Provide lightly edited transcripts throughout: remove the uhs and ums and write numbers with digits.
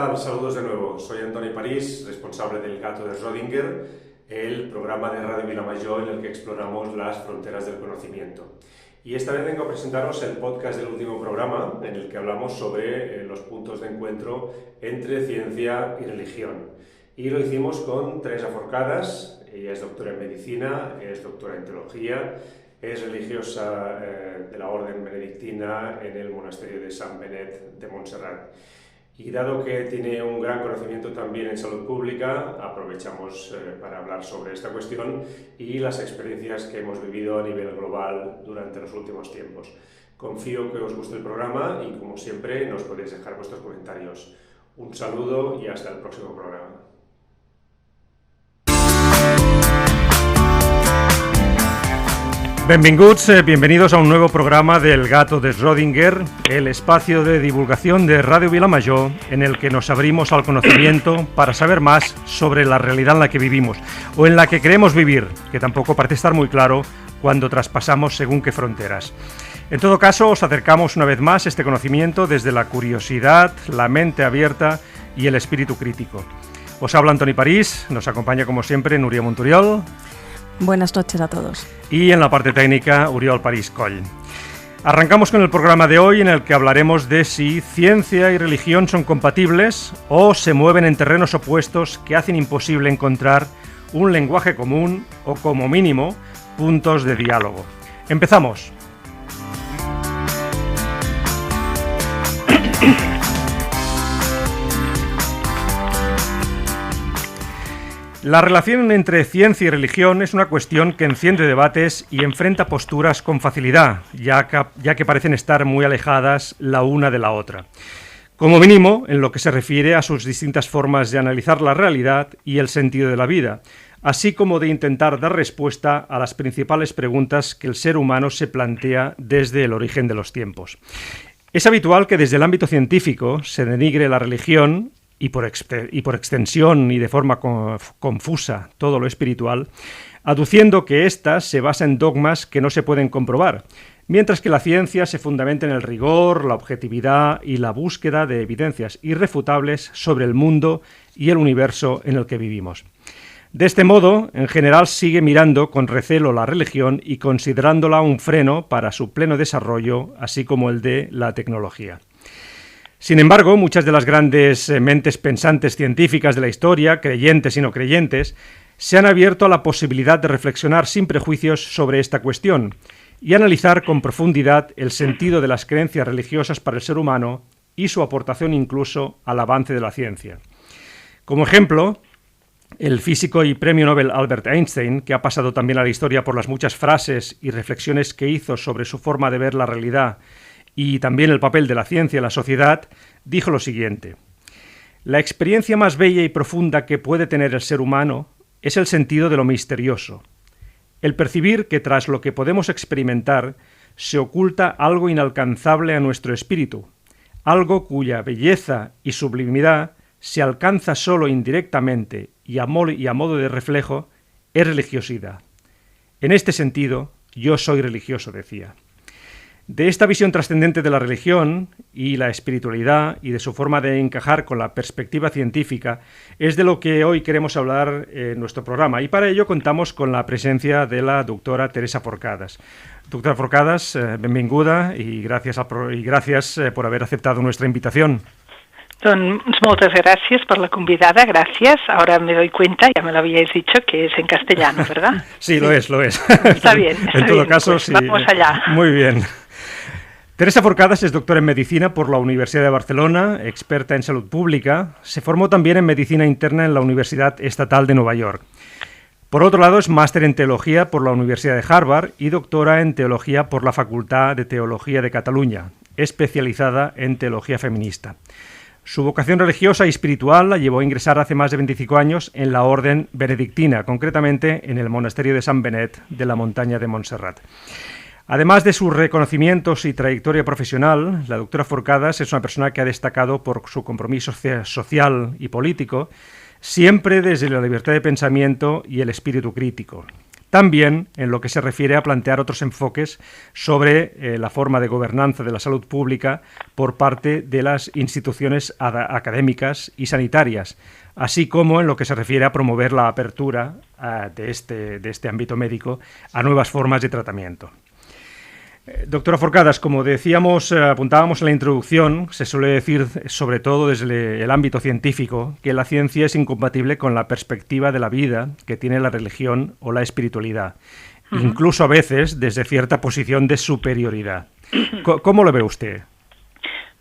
tal? Saludos de nuevo. Soy Antoni París, responsable del Gato de Schrödinger, el programa de Radio Vilamajor en el que exploramos las fronteras del conocimiento. Y esta vez vengo a presentaros el podcast del último programa, en el que hablamos sobre los puntos de encuentro entre ciencia y religión. Y lo hicimos con Teresa Forcades. Ella es doctora en medicina, es doctora en teología, es religiosa de la orden benedictina en el monasterio de Sant Benet de Montserrat. Y dado que tiene un gran conocimiento también en salud pública, aprovechamos para hablar sobre esta cuestión y las experiencias que hemos vivido a nivel global durante los últimos tiempos. Confío que os guste el programa y, como siempre, nos podéis dejar vuestros comentarios. Un saludo y hasta el próximo programa. Bienvenidos a un nuevo programa del Gato de Schrödinger, el espacio de divulgación de Radio Vilamajor en el que nos abrimos al conocimiento para saber más sobre la realidad en la que vivimos o en la que queremos vivir, que tampoco parece estar muy claro cuando traspasamos según qué fronteras. En todo caso, os acercamos una vez más este conocimiento desde la curiosidad, la mente abierta y el espíritu crítico. Os habla Antoni París, nos acompaña como siempre Núria Monturiol. Buenas noches a todos. Y en la parte técnica, Oriol París Coll. Arrancamos con el programa de hoy en el que hablaremos de si ciencia y religión son compatibles o se mueven en terrenos opuestos que hacen imposible encontrar un lenguaje común o, como mínimo, puntos de diálogo. Empezamos. La relación entre ciencia y religión es una cuestión que enciende debates y enfrenta posturas con facilidad, ya que parecen estar muy alejadas la una de la otra. Como mínimo, en lo que se refiere a sus distintas formas de analizar la realidad y el sentido de la vida, así como de intentar dar respuesta a las principales preguntas que el ser humano se plantea desde el origen de los tiempos. Es habitual que desde el ámbito científico se denigre la religión y por extensión y de forma confusa todo lo espiritual, aduciendo que éstas se basa en dogmas que no se pueden comprobar, mientras que la ciencia se fundamenta en el rigor, la objetividad y la búsqueda de evidencias irrefutables sobre el mundo y el universo en el que vivimos. De este modo, en general, sigue mirando con recelo la religión y considerándola un freno para su pleno desarrollo, así como el de la tecnología. Sin embargo, muchas de las grandes mentes pensantes científicas de la historia, creyentes y no creyentes, se han abierto a la posibilidad de reflexionar sin prejuicios sobre esta cuestión y analizar con profundidad el sentido de las creencias religiosas para el ser humano y su aportación incluso al avance de la ciencia. Como ejemplo, el físico y premio Nobel Albert Einstein, que ha pasado también a la historia por las muchas frases y reflexiones que hizo sobre su forma de ver la realidad y también el papel de la ciencia en la sociedad, dijo lo siguiente: la experiencia más bella y profunda que puede tener el ser humano es el sentido de lo misterioso, el percibir que tras lo que podemos experimentar se oculta algo inalcanzable a nuestro espíritu, algo cuya belleza y sublimidad se alcanza solo indirectamente y a modo de reflejo, es religiosidad. En este sentido, yo soy religioso, decía. De esta visión trascendente de la religión y la espiritualidad y de su forma de encajar con la perspectiva científica es de lo que hoy queremos hablar en nuestro programa, y para ello contamos con la presencia de la doctora Teresa Forcades. Doctora Forcades, benvinguda y gracias por haber aceptado nuestra invitación. Doncs moltes gràcies per la convidada, gracias. Ahora me doy cuenta, ya me lo habíais dicho, que es en castellano, ¿verdad? Sí, lo es. Está bien. En todo caso, pues sí. Vamos allá. Muy bien. Teresa Forcades es doctora en Medicina por la Universidad de Barcelona, experta en salud pública. Se formó también en Medicina Interna en la Universidad Estatal de Nueva York. Por otro lado, es máster en Teología por la Universidad de Harvard y doctora en Teología por la Facultad de Teología de Cataluña, especializada en Teología Feminista. Su vocación religiosa y espiritual la llevó a ingresar hace más de 25 años en la orden benedictina, concretamente en el monasterio de Sant Benet de la montaña de Montserrat. Además de sus reconocimientos y trayectoria profesional, la doctora Forcades es una persona que ha destacado por su compromiso social y político, siempre desde la libertad de pensamiento y el espíritu crítico. también en lo que se refiere a plantear otros enfoques sobre la forma de gobernanza de la salud pública por parte de las instituciones académicas y sanitarias, así como en lo que se refiere a promover la apertura de este ámbito médico a nuevas formas de tratamiento. Doctora Forcadas, como decíamos, apuntábamos en la introducción, se suele decir, sobre todo desde el ámbito científico, que la ciencia es incompatible con la perspectiva de la vida que tiene la religión o la espiritualidad, incluso a veces desde cierta posición de superioridad. ¿Cómo lo ve usted?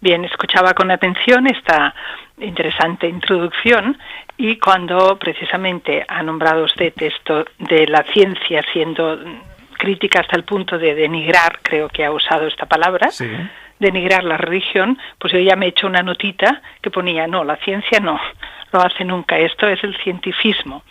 Bien, escuchaba con atención esta interesante introducción y cuando precisamente ha nombrado usted esto de la ciencia siendo crítica hasta el punto de denigrar, creo que ha usado esta palabra, sí, denigrar la religión, pues yo ya me he hecho una notita que ponía, no, la ciencia no lo hace nunca, esto es el cientifismo,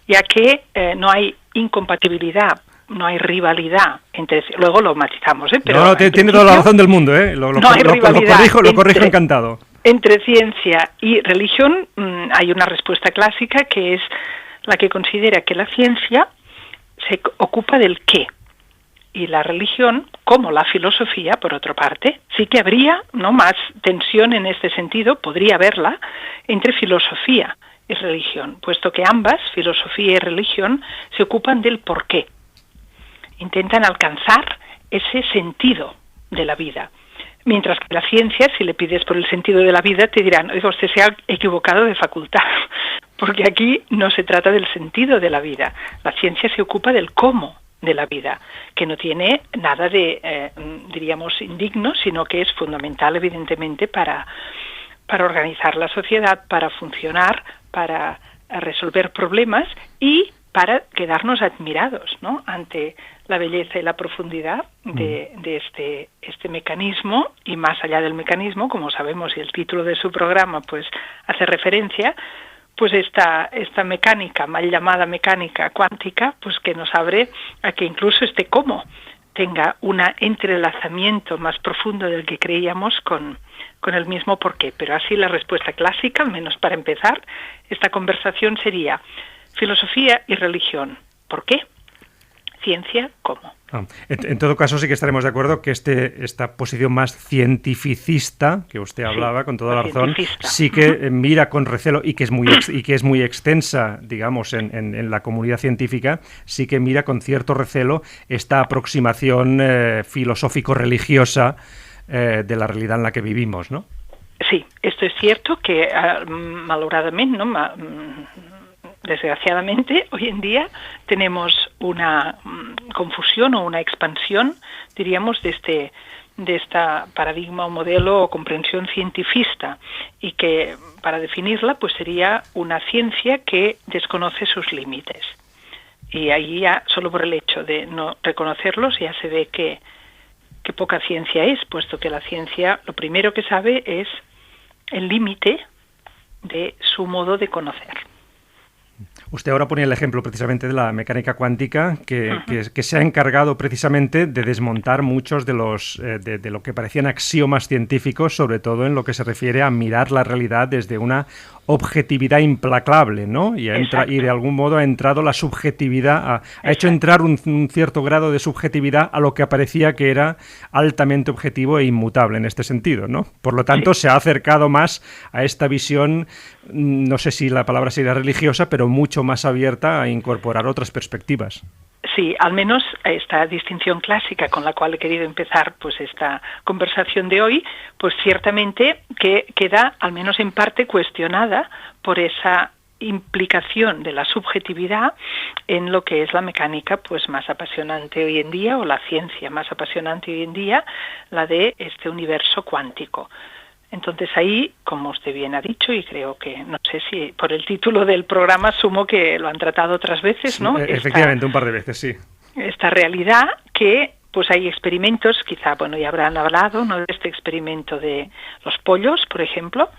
ya que no hay incompatibilidad, no hay rivalidad entre, luego lo matizamos, pero no, tiene toda la razón del mundo, no hay rivalidad, lo corrijo encantado. Entre ciencia y religión hay una respuesta clásica que es la que considera que la ciencia se ocupa del qué, y la religión, como la filosofía, por otra parte, sí que habría más tensión en este sentido, podría haberla, entre filosofía y religión, puesto que ambas, filosofía y religión, se ocupan del porqué. Intentan alcanzar ese sentido de la vida. Mientras que la ciencia, si le pides por el sentido de la vida, te dirán, oiga, usted se ha equivocado de facultad, porque aquí no se trata del sentido de la vida. La ciencia se ocupa del cómo de la vida, que no tiene nada de, diríamos, indigno, sino que es fundamental, evidentemente, para organizar la sociedad, para funcionar, para resolver problemas y para quedarnos admirados, ¿no?, ante la belleza y la profundidad de este mecanismo, y más allá del mecanismo, como sabemos, y el título de su programa pues hace referencia, pues esta mecánica, mal llamada mecánica cuántica, pues que nos abre a que incluso este cómo tenga un entrelazamiento más profundo del que creíamos con el mismo porqué. Pero así la respuesta clásica, al menos para empezar, esta conversación sería filosofía y religión. ¿Por qué? Ciencia, ¿cómo? En todo caso, sí que estaremos de acuerdo que esta posición más cientificista, que usted hablaba, con toda la razón, sí que mira con recelo, y que es muy extensa, digamos, en la comunidad científica, sí que mira con cierto recelo esta aproximación filosófico-religiosa de la realidad en la que vivimos, ¿no? Sí, esto es cierto que malauradamente, ¿no?, desgraciadamente, hoy en día tenemos una confusión o una expansión, diríamos, de esta paradigma o modelo o comprensión cientifista, y que, para definirla, pues sería una ciencia que desconoce sus límites. Y ahí ya, solo por el hecho de no reconocerlos, ya se ve que poca ciencia es, puesto que la ciencia lo primero que sabe es el límite de su modo de conocer. Usted ahora ponía el ejemplo precisamente de la mecánica cuántica, que se ha encargado precisamente de desmontar muchos de lo que parecían axiomas científicos, sobre todo en lo que se refiere a mirar la realidad desde una objetividad implacable, ¿no? Y de algún modo ha entrado la subjetividad, ha hecho entrar un cierto grado de subjetividad a lo que parecía que era altamente objetivo e inmutable en este sentido, ¿no? Por lo tanto, se ha acercado más a esta visión, no sé si la palabra sería religiosa, pero mucho más abierta a incorporar otras perspectivas. Sí, al menos esta distinción clásica con la cual he querido empezar pues esta conversación de hoy, pues ciertamente que queda al menos en parte cuestionada por esa implicación de la subjetividad en lo que es la mecánica pues más apasionante hoy en día, o la ciencia más apasionante hoy en día, la de este universo cuántico. Entonces ahí, como usted bien ha dicho, y creo que, no sé si por el título del programa asumo que lo han tratado otras veces, ¿no? Efectivamente, un par de veces, sí. Esta realidad que, pues hay experimentos, quizá, bueno, ya habrán hablado, ¿no?, de este experimento de los pollos, por ejemplo.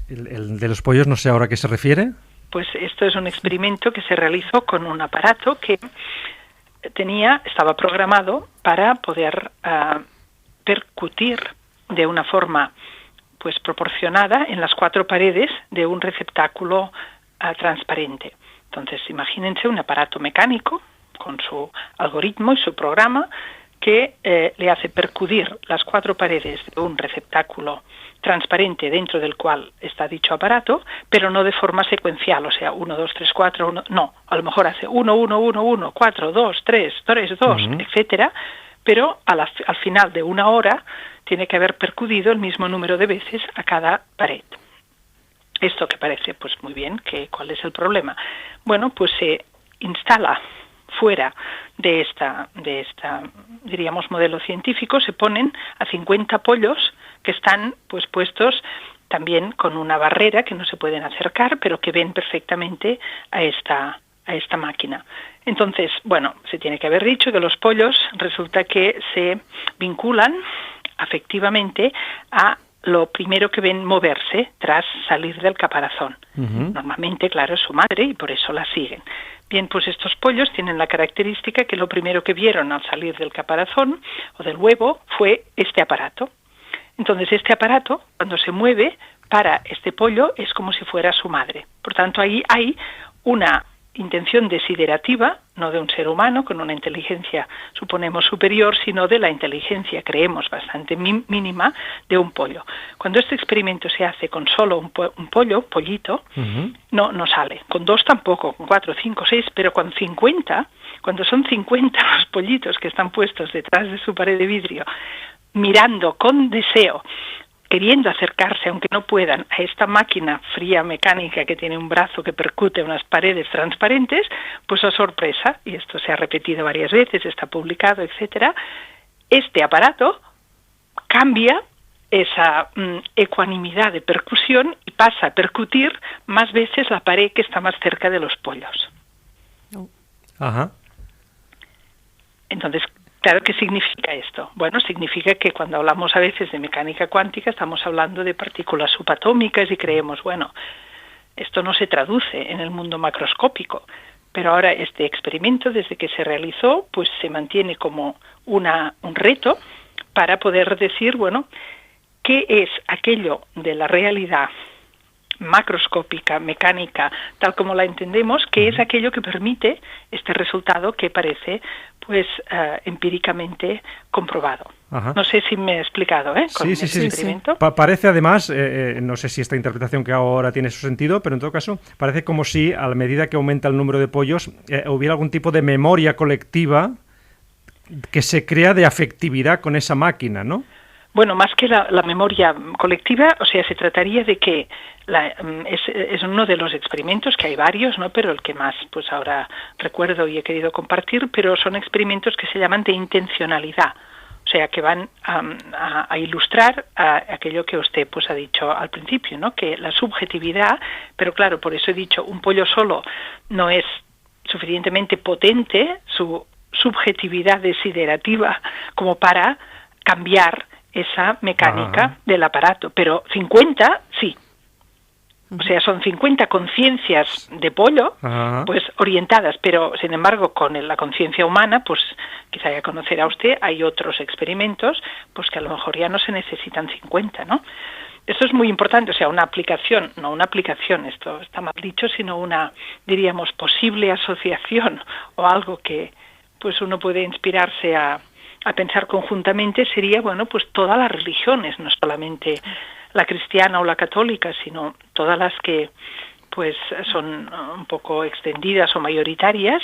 ¿El de los pollos no sé ahora a qué se refiere? Pues esto es un experimento que se realizó con un aparato que estaba programado para poder percutir de una forma pues proporcionada en las 4 paredes de un receptáculo transparente. Entonces, imagínense un aparato mecánico con su algoritmo y su programa, que le hace percudir las 4 paredes de un receptáculo transparente dentro del cual está dicho aparato, pero no de forma secuencial, o sea, 1, 2, 3, 4, 1, no, a lo mejor hace 1, 1, 1, 1, 4, 2, 3, 3, 2, etcétera, pero al final de 1 hora tiene que haber percudido el mismo número de veces a cada pared. Esto que parece pues muy bien, ¿cuál es el problema? Bueno, pues se instala fuera de esta diríamos modelo científico, se ponen a 50 pollos que están pues puestos también con una barrera que no se pueden acercar, pero que ven perfectamente a esta máquina. Entonces, bueno, se tiene que haber dicho que los pollos resulta que se vinculan afectivamente a lo primero que ven moverse tras salir del caparazón. Normalmente, claro, es su madre y por eso la siguen. Bien, pues estos pollos tienen la característica que lo primero que vieron al salir del caparazón o del huevo fue este aparato. Entonces, este aparato, cuando se mueve, para este pollo es como si fuera su madre. Por tanto, ahí hay una intención desiderativa, no de un ser humano con una inteligencia, suponemos, superior, sino de la inteligencia, creemos, bastante mínima, de un pollo. Cuando este experimento se hace con solo un pollito, no sale. Con 2 tampoco, con 4, 5, 6, pero con 50, cuando son 50 los pollitos que están puestos detrás de su pared de vidrio, mirando con deseo, queriendo acercarse, aunque no puedan, a esta máquina fría mecánica que tiene un brazo que percute unas paredes transparentes, pues a sorpresa, y esto se ha repetido varias veces, está publicado, etcétera, este aparato cambia esa ecuanimidad de percusión y pasa a percutir más veces la pared que está más cerca de los pollos. Ajá. Entonces, claro, ¿qué significa esto? Bueno, significa que cuando hablamos a veces de mecánica cuántica estamos hablando de partículas subatómicas y creemos, bueno, esto no se traduce en el mundo macroscópico, pero ahora este experimento, desde que se realizó, pues se mantiene como un reto para poder decir, bueno, ¿qué es aquello de la realidad macroscópica, mecánica, tal como la entendemos, que es aquello que permite este resultado que parece pues empíricamente comprobado? Ajá. No sé si me he explicado, con sí, este experimento. Parece además, no sé si esta interpretación que hago ahora tiene su sentido, pero en todo caso parece como si a la medida que aumenta el número de pollos hubiera algún tipo de memoria colectiva que se crea de afectividad con esa máquina, ¿no? Bueno, más que la memoria colectiva, o sea, se trataría de que es uno de los experimentos, que hay varios, ¿no? Pero el que más, pues ahora recuerdo y he querido compartir, pero son experimentos que se llaman de intencionalidad, o sea, que van a ilustrar aquello que usted pues ha dicho al principio, ¿no? Que la subjetividad, pero claro, por eso he dicho, un pollo solo no es suficientemente potente, su subjetividad desiderativa, como para cambiar esa mecánica del aparato, pero 50 sí. O sea, son 50 conciencias de pollo, pues orientadas, pero sin embargo con la conciencia humana, pues quizá ya conocerá usted, hay otros experimentos, pues que a lo mejor ya no se necesitan 50, ¿no? Esto es muy importante, o sea, una aplicación, esto está mal dicho, sino una, diríamos, posible asociación o algo que pues uno puede inspirarse a pensar conjuntamente sería, bueno, pues todas las religiones, no solamente la cristiana o la católica, sino todas las que pues son un poco extendidas o mayoritarias,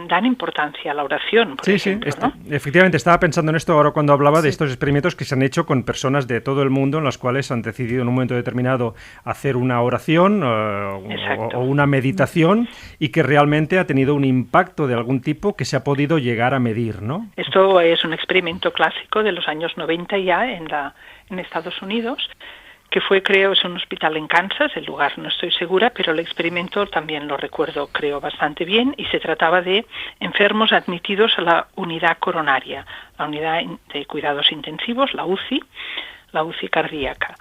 dan importancia a la oración, por ejemplo, ¿no? Efectivamente, estaba pensando en esto ahora cuando hablaba de estos experimentos que se han hecho con personas de todo el mundo, en las cuales han decidido en un momento determinado hacer una oración o una meditación y que realmente ha tenido un impacto de algún tipo que se ha podido llegar a medir, ¿no? Esto es un experimento clásico de los años 90 ya en Estados Unidos, que fue, creo, es un hospital en Kansas, el lugar no estoy segura, pero el experimento también lo recuerdo, creo, bastante bien, y se trataba de enfermos admitidos a la unidad coronaria, la unidad de cuidados intensivos, la UCI cardíaca.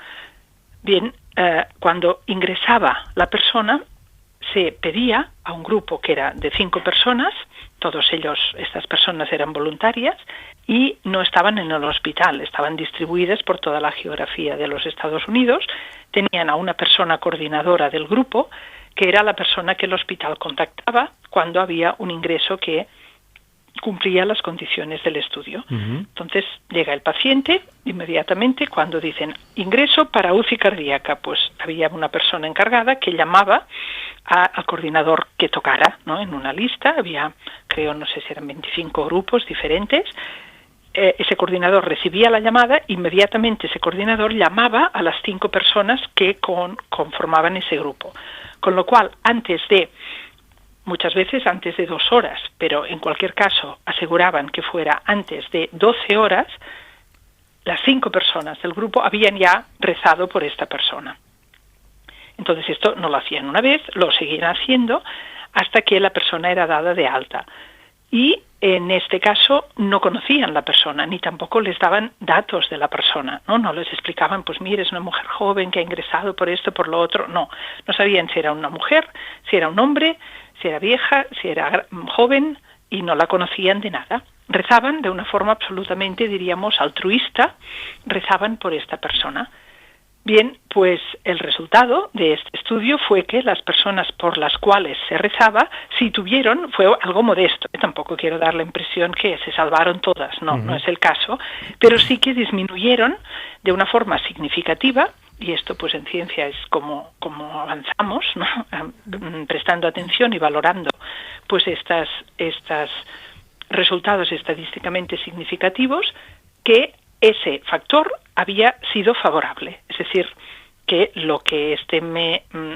Bien, cuando ingresaba la persona, se pedía a un grupo que era de 5 personas, todos ellos, estas personas eran voluntarias, y no estaban en el hospital, estaban distribuidas por toda la geografía de los Estados Unidos, tenían a una persona coordinadora del grupo, que era la persona que el hospital contactaba cuando había un ingreso que cumplía las condiciones del estudio. Entonces llega el paciente, inmediatamente cuando dicen ingreso para UCI cardíaca, pues había una persona encargada que llamaba al coordinador que tocara, ¿no? En una lista había, creo, no sé si eran 25 grupos diferentes. Ese coordinador recibía la llamada, inmediatamente ese coordinador llamaba a las 5 personas que conformaban ese grupo. Con lo cual, muchas veces antes de 2 horas, pero en cualquier caso aseguraban que fuera antes de 12 horas, las 5 personas del grupo habían ya rezado por esta persona. Entonces esto no lo hacían una vez, lo seguían haciendo hasta que la persona era dada de alta. Y en este caso no conocían la persona, ni tampoco les daban datos de la persona, ¿no? No les explicaban, pues mire, es una mujer joven que ha ingresado por esto, por lo otro. No sabían si era una mujer, si era un hombre, si era vieja, si era joven, y no la conocían de nada. Rezaban de una forma absolutamente, diríamos, altruista, rezaban por esta persona. Bien, pues el resultado de este estudio fue que las personas por las cuales se rezaba, fue algo modesto. Tampoco quiero dar la impresión que se salvaron todas, no es el caso, pero sí que disminuyeron de una forma significativa, y esto pues en ciencia es como avanzamos, ¿no? Prestando atención y valorando pues estos resultados estadísticamente significativos, que ese factor había sido favorable. Es decir, que lo que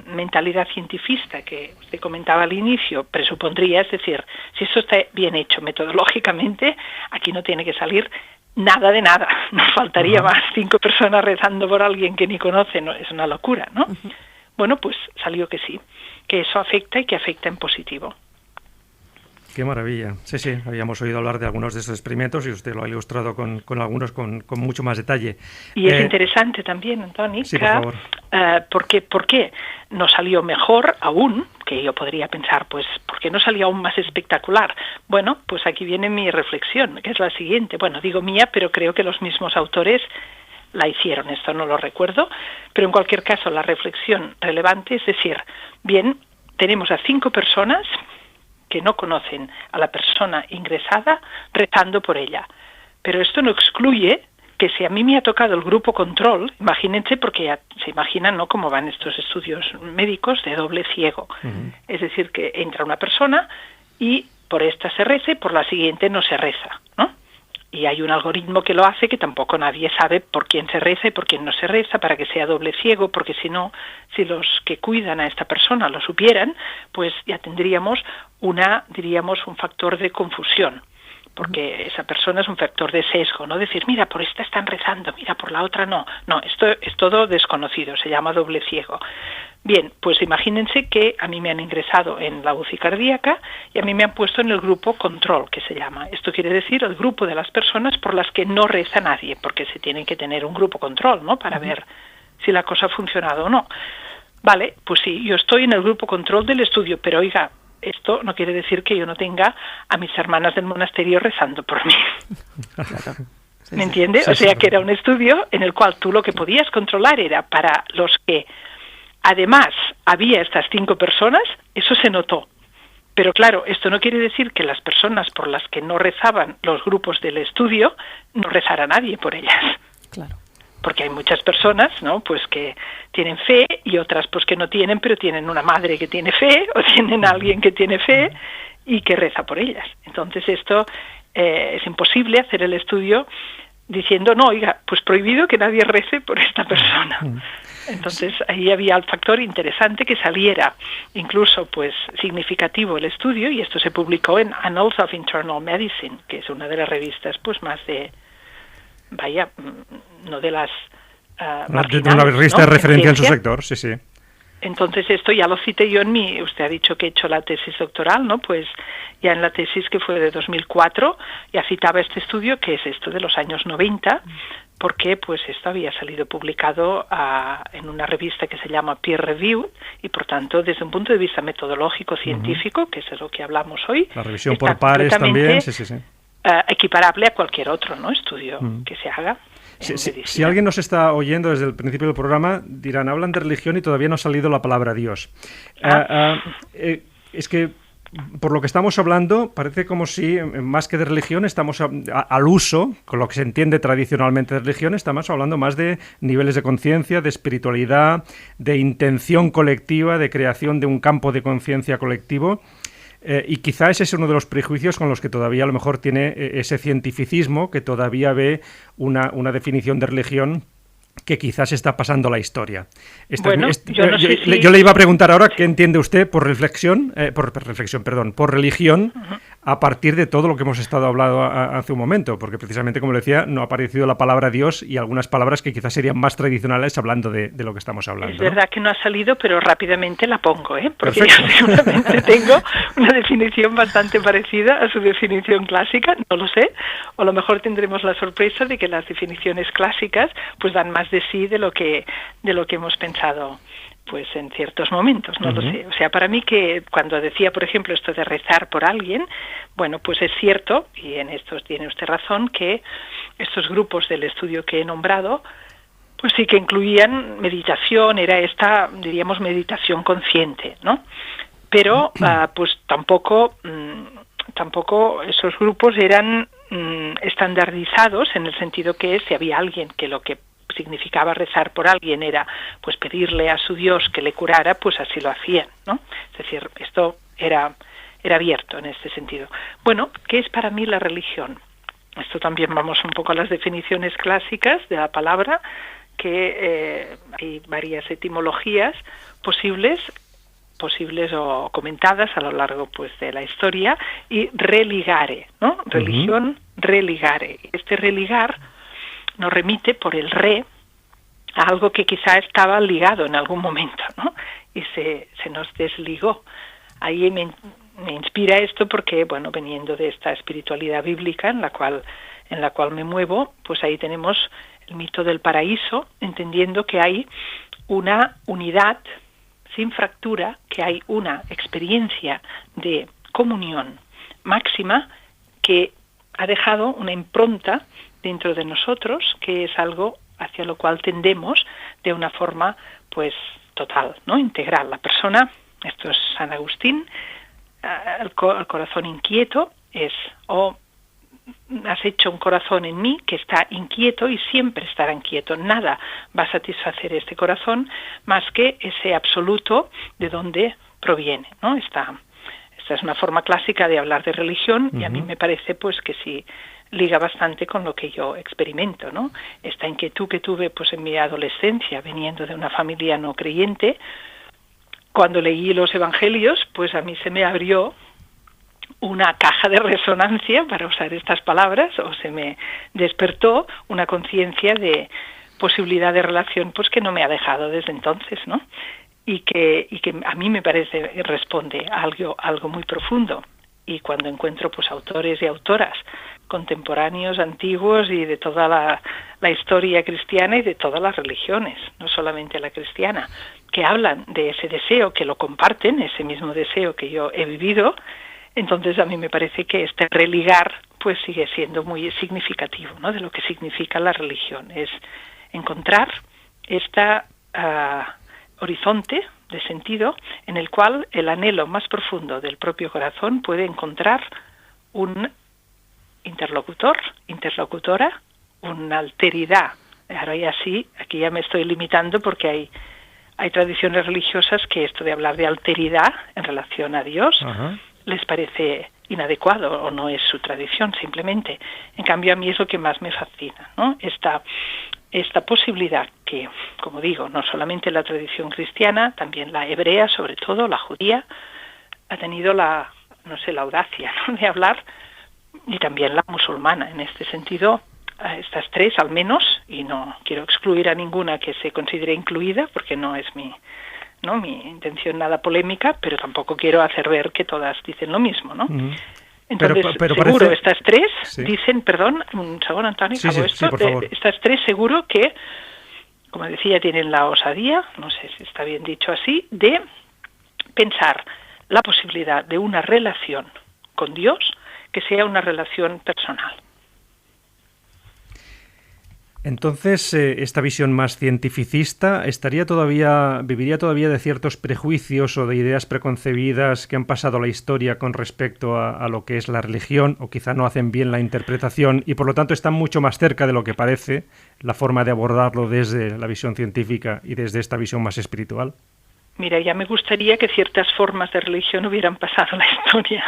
mentalidad cientifista que usted comentaba al inicio presupondría, es decir, si esto está bien hecho metodológicamente, aquí no tiene que salir nada de nada. Nos faltaría más 5 personas rezando por alguien que ni conoce, no, es una locura, ¿no? Bueno, pues salió que sí, que eso afecta y que afecta en positivo. Qué maravilla. Sí, habíamos oído hablar de algunos de esos experimentos y usted lo ha ilustrado con algunos con mucho más detalle. Y es interesante también, Antoni, sí, por favor. ¿Por qué no salió mejor aún? Que yo podría pensar, pues, ¿por qué no salió aún más espectacular? Bueno, pues aquí viene mi reflexión, que es la siguiente. Bueno, digo mía, pero creo que los mismos autores la hicieron, esto no lo recuerdo, pero en cualquier caso la reflexión relevante es decir, bien, tenemos a 5 personas que no conocen a la persona ingresada rezando por ella. Pero esto no excluye que si a mí me ha tocado el grupo control, imagínense, porque ya se imaginan, ¿no?, cómo van estos estudios médicos de doble ciego. Es decir, que entra una persona y por esta se rece, por la siguiente no se reza, ¿no? Y hay un algoritmo que lo hace, que tampoco nadie sabe por quién se reza y por quién no se reza, para que sea doble ciego, porque si no, si los que cuidan a esta persona lo supieran, pues ya tendríamos un factor de confusión, porque esa persona es un factor de sesgo, ¿no? Decir, mira, por esta están rezando, mira, por la otra no. No, esto es todo desconocido, se llama doble ciego. Bien, pues imagínense que a mí me han ingresado en la UCI cardíaca y a mí me han puesto en el grupo control, que se llama. Esto quiere decir el grupo de las personas por las que no reza nadie, porque se tiene que tener un grupo control, ¿no?, para ver si la cosa ha funcionado o no. Vale, pues sí, yo estoy en el grupo control del estudio, pero oiga, esto no quiere decir que yo no tenga a mis hermanas del monasterio rezando por mí. ¿Me entiende? O sea, que era un estudio en el cual tú lo que podías controlar era para los que además había estas 5 personas, eso se notó. Pero claro, esto no quiere decir que las personas por las que no rezaban los grupos del estudio no rezara nadie por ellas. Claro. Porque hay muchas personas, ¿no?, pues que tienen fe y otras pues que no tienen, pero tienen una madre que tiene fe o tienen a alguien que tiene fe y que reza por ellas. Entonces esto es imposible hacer el estudio diciendo, no, oiga, pues prohibido que nadie rece por esta persona. Entonces ahí había el factor interesante que saliera incluso pues significativo el estudio, y esto se publicó en Annals of Internal Medicine, que es una de las revistas pues más de, no de las de una revista, ¿no?, de referencia en su sector, sí. Entonces esto ya lo cité yo usted ha dicho que he hecho la tesis doctoral, ¿no? Pues ya en la tesis, que fue de 2004, ya citaba este estudio, que es esto de los años 90, porque pues esto había salido publicado en una revista que se llama Peer Review, y por tanto desde un punto de vista metodológico científico, que es de lo que hablamos hoy, la revisión por pares también, sí. Equiparable a cualquier otro, ¿no?, estudio que se haga. Si alguien nos está oyendo desde el principio del programa, dirán, hablan de religión y todavía no ha salido la palabra Dios. Es que por lo que estamos hablando, parece como si, más que de religión, estamos al uso, con lo que se entiende tradicionalmente de religión, estamos hablando más de niveles de conciencia, de espiritualidad, de intención colectiva, de creación de un campo de conciencia colectivo. Y quizá ese es uno de los prejuicios con los que todavía a lo mejor tiene ese cientificismo, que todavía ve una definición de religión que quizás está pasando la historia. Yo le iba a preguntar ahora qué entiende usted por religión, a partir de todo lo que hemos estado hablando hace un momento, porque precisamente, como le decía, no ha aparecido la palabra Dios y algunas palabras que quizás serían más tradicionales hablando de lo que estamos hablando. Es verdad que no ha salido, pero rápidamente la pongo, porque yo seguramente tengo una definición bastante parecida a su definición clásica, no lo sé, o a lo mejor tendremos la sorpresa de que las definiciones clásicas pues dan más de sí de lo que hemos pensado pues en ciertos momentos, no lo sé. O sea, para mí que cuando decía, por ejemplo, esto de rezar por alguien, bueno, pues es cierto, y en esto tiene usted razón, que estos grupos del estudio que he nombrado, pues sí que incluían meditación, era esta, diríamos, meditación consciente, ¿no? Pero pues tampoco esos grupos eran estandarizados en el sentido que si había alguien que lo que significaba rezar por alguien era pues pedirle a su Dios que le curara, pues así lo hacían, ¿no? Es decir, esto era abierto en este sentido. Bueno, ¿qué es para mí la religión? Esto también vamos un poco a las definiciones clásicas de la palabra, que hay varias etimologías posibles o comentadas a lo largo pues de la historia, y religare, ¿no? Religión, religare. Este religar nos remite por el re a algo que quizá estaba ligado en algún momento, ¿no? Y se nos desligó. Ahí me inspira esto porque, bueno, veniendo de esta espiritualidad bíblica en la cual me muevo, pues ahí tenemos el mito del paraíso, entendiendo que hay una unidad sin fractura, que hay una experiencia de comunión máxima que ha dejado una impronta dentro de nosotros, que es algo hacia lo cual tendemos de una forma pues total, ¿no? Integral. La persona, esto es San Agustín, el corazón inquieto es, has hecho un corazón en mí que está inquieto y siempre estará inquieto. Nada va a satisfacer este corazón más que ese absoluto de donde proviene, ¿no? Esta es una forma clásica de hablar de religión, y a mí me parece pues que sí liga bastante con lo que yo experimento, ¿no? Esta inquietud que tuve pues en mi adolescencia, viniendo de una familia no creyente, cuando leí los evangelios, pues a mí se me abrió una caja de resonancia, para usar estas palabras, o se me despertó una conciencia de posibilidad de relación pues que no me ha dejado desde entonces, ¿no? Y que a mí me parece responde a algo muy profundo. Y cuando encuentro pues autores y autoras contemporáneos, antiguos y de toda la historia cristiana y de todas las religiones, no solamente la cristiana, que hablan de ese deseo, que lo comparten, ese mismo deseo que yo he vivido, entonces a mí me parece que este religar pues sigue siendo muy significativo, ¿no? De lo que significa la religión, es encontrar esta horizonte de sentido en el cual el anhelo más profundo del propio corazón puede encontrar un interlocutora, una alteridad. Ahora ya sí, aquí ya me estoy limitando porque hay tradiciones religiosas que esto de hablar de alteridad en relación a Dios les parece inadecuado o no es su tradición simplemente. En cambio a mí es lo que más me fascina, ¿no? Esta posibilidad que, como digo, no solamente la tradición cristiana, también la hebrea, sobre todo la judía, ha tenido la audacia, ¿no? de hablar, y también la musulmana. En este sentido, estas tres al menos, y no quiero excluir a ninguna que se considere incluida, porque no es mi intención nada polémica, pero tampoco quiero hacer ver que todas dicen lo mismo, ¿no? Entonces, pero seguro, parece... estas tres dicen, perdón, un segundo, Antonio, estas tres seguro que, como decía, tienen la osadía, no sé si está bien dicho así, de pensar la posibilidad de una relación con Dios que sea una relación personal. Entonces, esta visión más cientificista viviría todavía de ciertos prejuicios o de ideas preconcebidas que han pasado a la historia con respecto a lo que es la religión, o quizá no hacen bien la interpretación y por lo tanto están mucho más cerca de lo que parece la forma de abordarlo desde la visión científica y desde esta visión más espiritual. Mira, ya me gustaría que ciertas formas de religión hubieran pasado a la historia,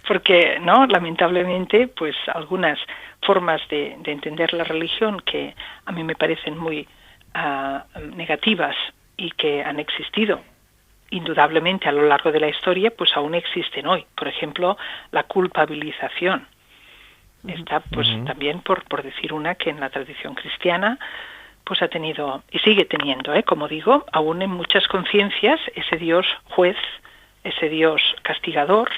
porque, ¿no?, lamentablemente, pues algunas formas de entender la religión que a mí me parecen muy negativas y que han existido indudablemente a lo largo de la historia, pues aún existen hoy. Por ejemplo, la culpabilización. Está, pues, también por decir una que en la tradición cristiana pues ha tenido y sigue teniendo, como digo, aún en muchas conciencias, ese Dios juez, ese Dios castigador,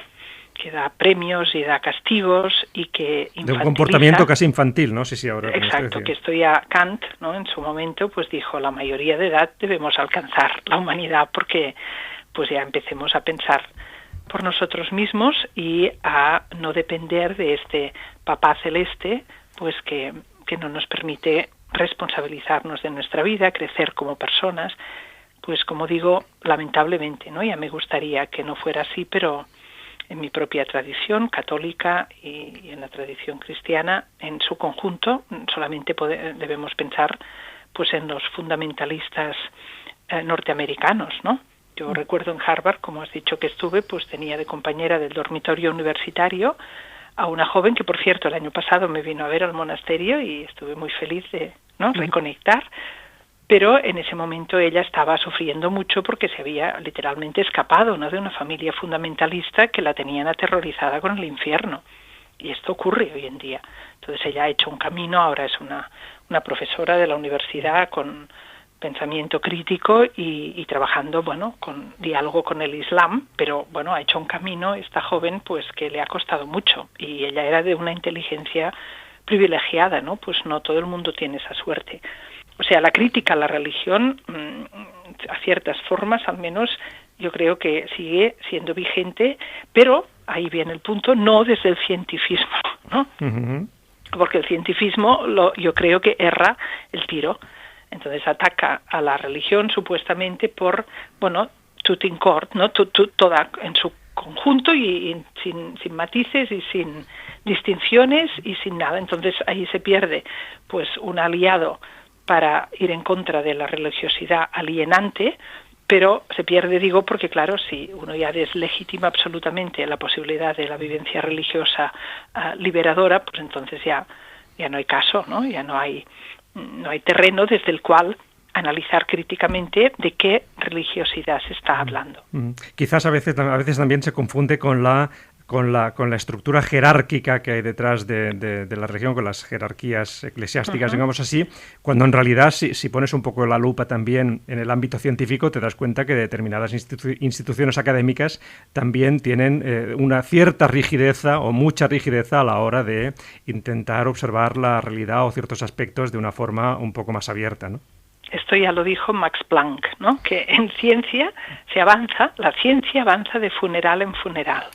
que da premios y da castigos y que infantiliza. De un comportamiento casi infantil, ¿no? Sí, ahora. Exacto, que esto ya Kant, ¿no?, en su momento, pues dijo, la mayoría de edad debemos alcanzar la humanidad porque pues ya empecemos a pensar por nosotros mismos y a no depender de este papá celeste, pues que no nos permite responsabilizarnos de nuestra vida, crecer como personas. Pues como digo, lamentablemente, ¿no? Ya me gustaría que no fuera así, pero en mi propia tradición católica y en la tradición cristiana, en su conjunto, solamente debemos pensar pues en los fundamentalistas norteamericanos, ¿no? Yo recuerdo en Harvard, como has dicho que estuve, pues tenía de compañera del dormitorio universitario a una joven que, por cierto, el año pasado me vino a ver al monasterio y estuve muy feliz de, ¿no?, reconectar, pero en ese momento ella estaba sufriendo mucho porque se había literalmente escapado, ¿no?, de una familia fundamentalista que la tenían aterrorizada con el infierno. Y esto ocurre hoy en día. Entonces ella ha hecho un camino, ahora es una profesora de la universidad con pensamiento crítico y trabajando, bueno, con diálogo con el Islam, pero bueno, ha hecho un camino esta joven pues que le ha costado mucho y ella era de una inteligencia privilegiada, ¿no? Pues no todo el mundo tiene esa suerte. O sea, la crítica a la religión, a ciertas formas al menos, yo creo que sigue siendo vigente, pero ahí viene el punto, no desde el cientifismo, ¿no? Uh-huh. Porque el cientifismo yo creo que erra el tiro. Entonces ataca a la religión supuestamente por, bueno, tout in cort, ¿no? Toda en su conjunto y sin matices y sin distinciones y sin nada. Entonces ahí se pierde pues un aliado para ir en contra de la religiosidad alienante, pero se pierde, digo, porque claro, si uno ya deslegitima absolutamente la posibilidad de la vivencia religiosa liberadora, pues entonces ya no hay caso, ¿no? Ya no hay terreno desde el cual analizar críticamente de qué religiosidad se está hablando. Quizás a veces también se confunde con la estructura jerárquica que hay detrás de la religión, con las jerarquías eclesiásticas, digamos así, cuando en realidad si pones un poco la lupa también en el ámbito científico te das cuenta que determinadas instituciones académicas también tienen una cierta rigidez o mucha rigidez a la hora de intentar observar la realidad o ciertos aspectos de una forma un poco más abierta, ¿no? Esto ya lo dijo Max Planck, ¿no? Que en ciencia la ciencia avanza de funeral en funeral.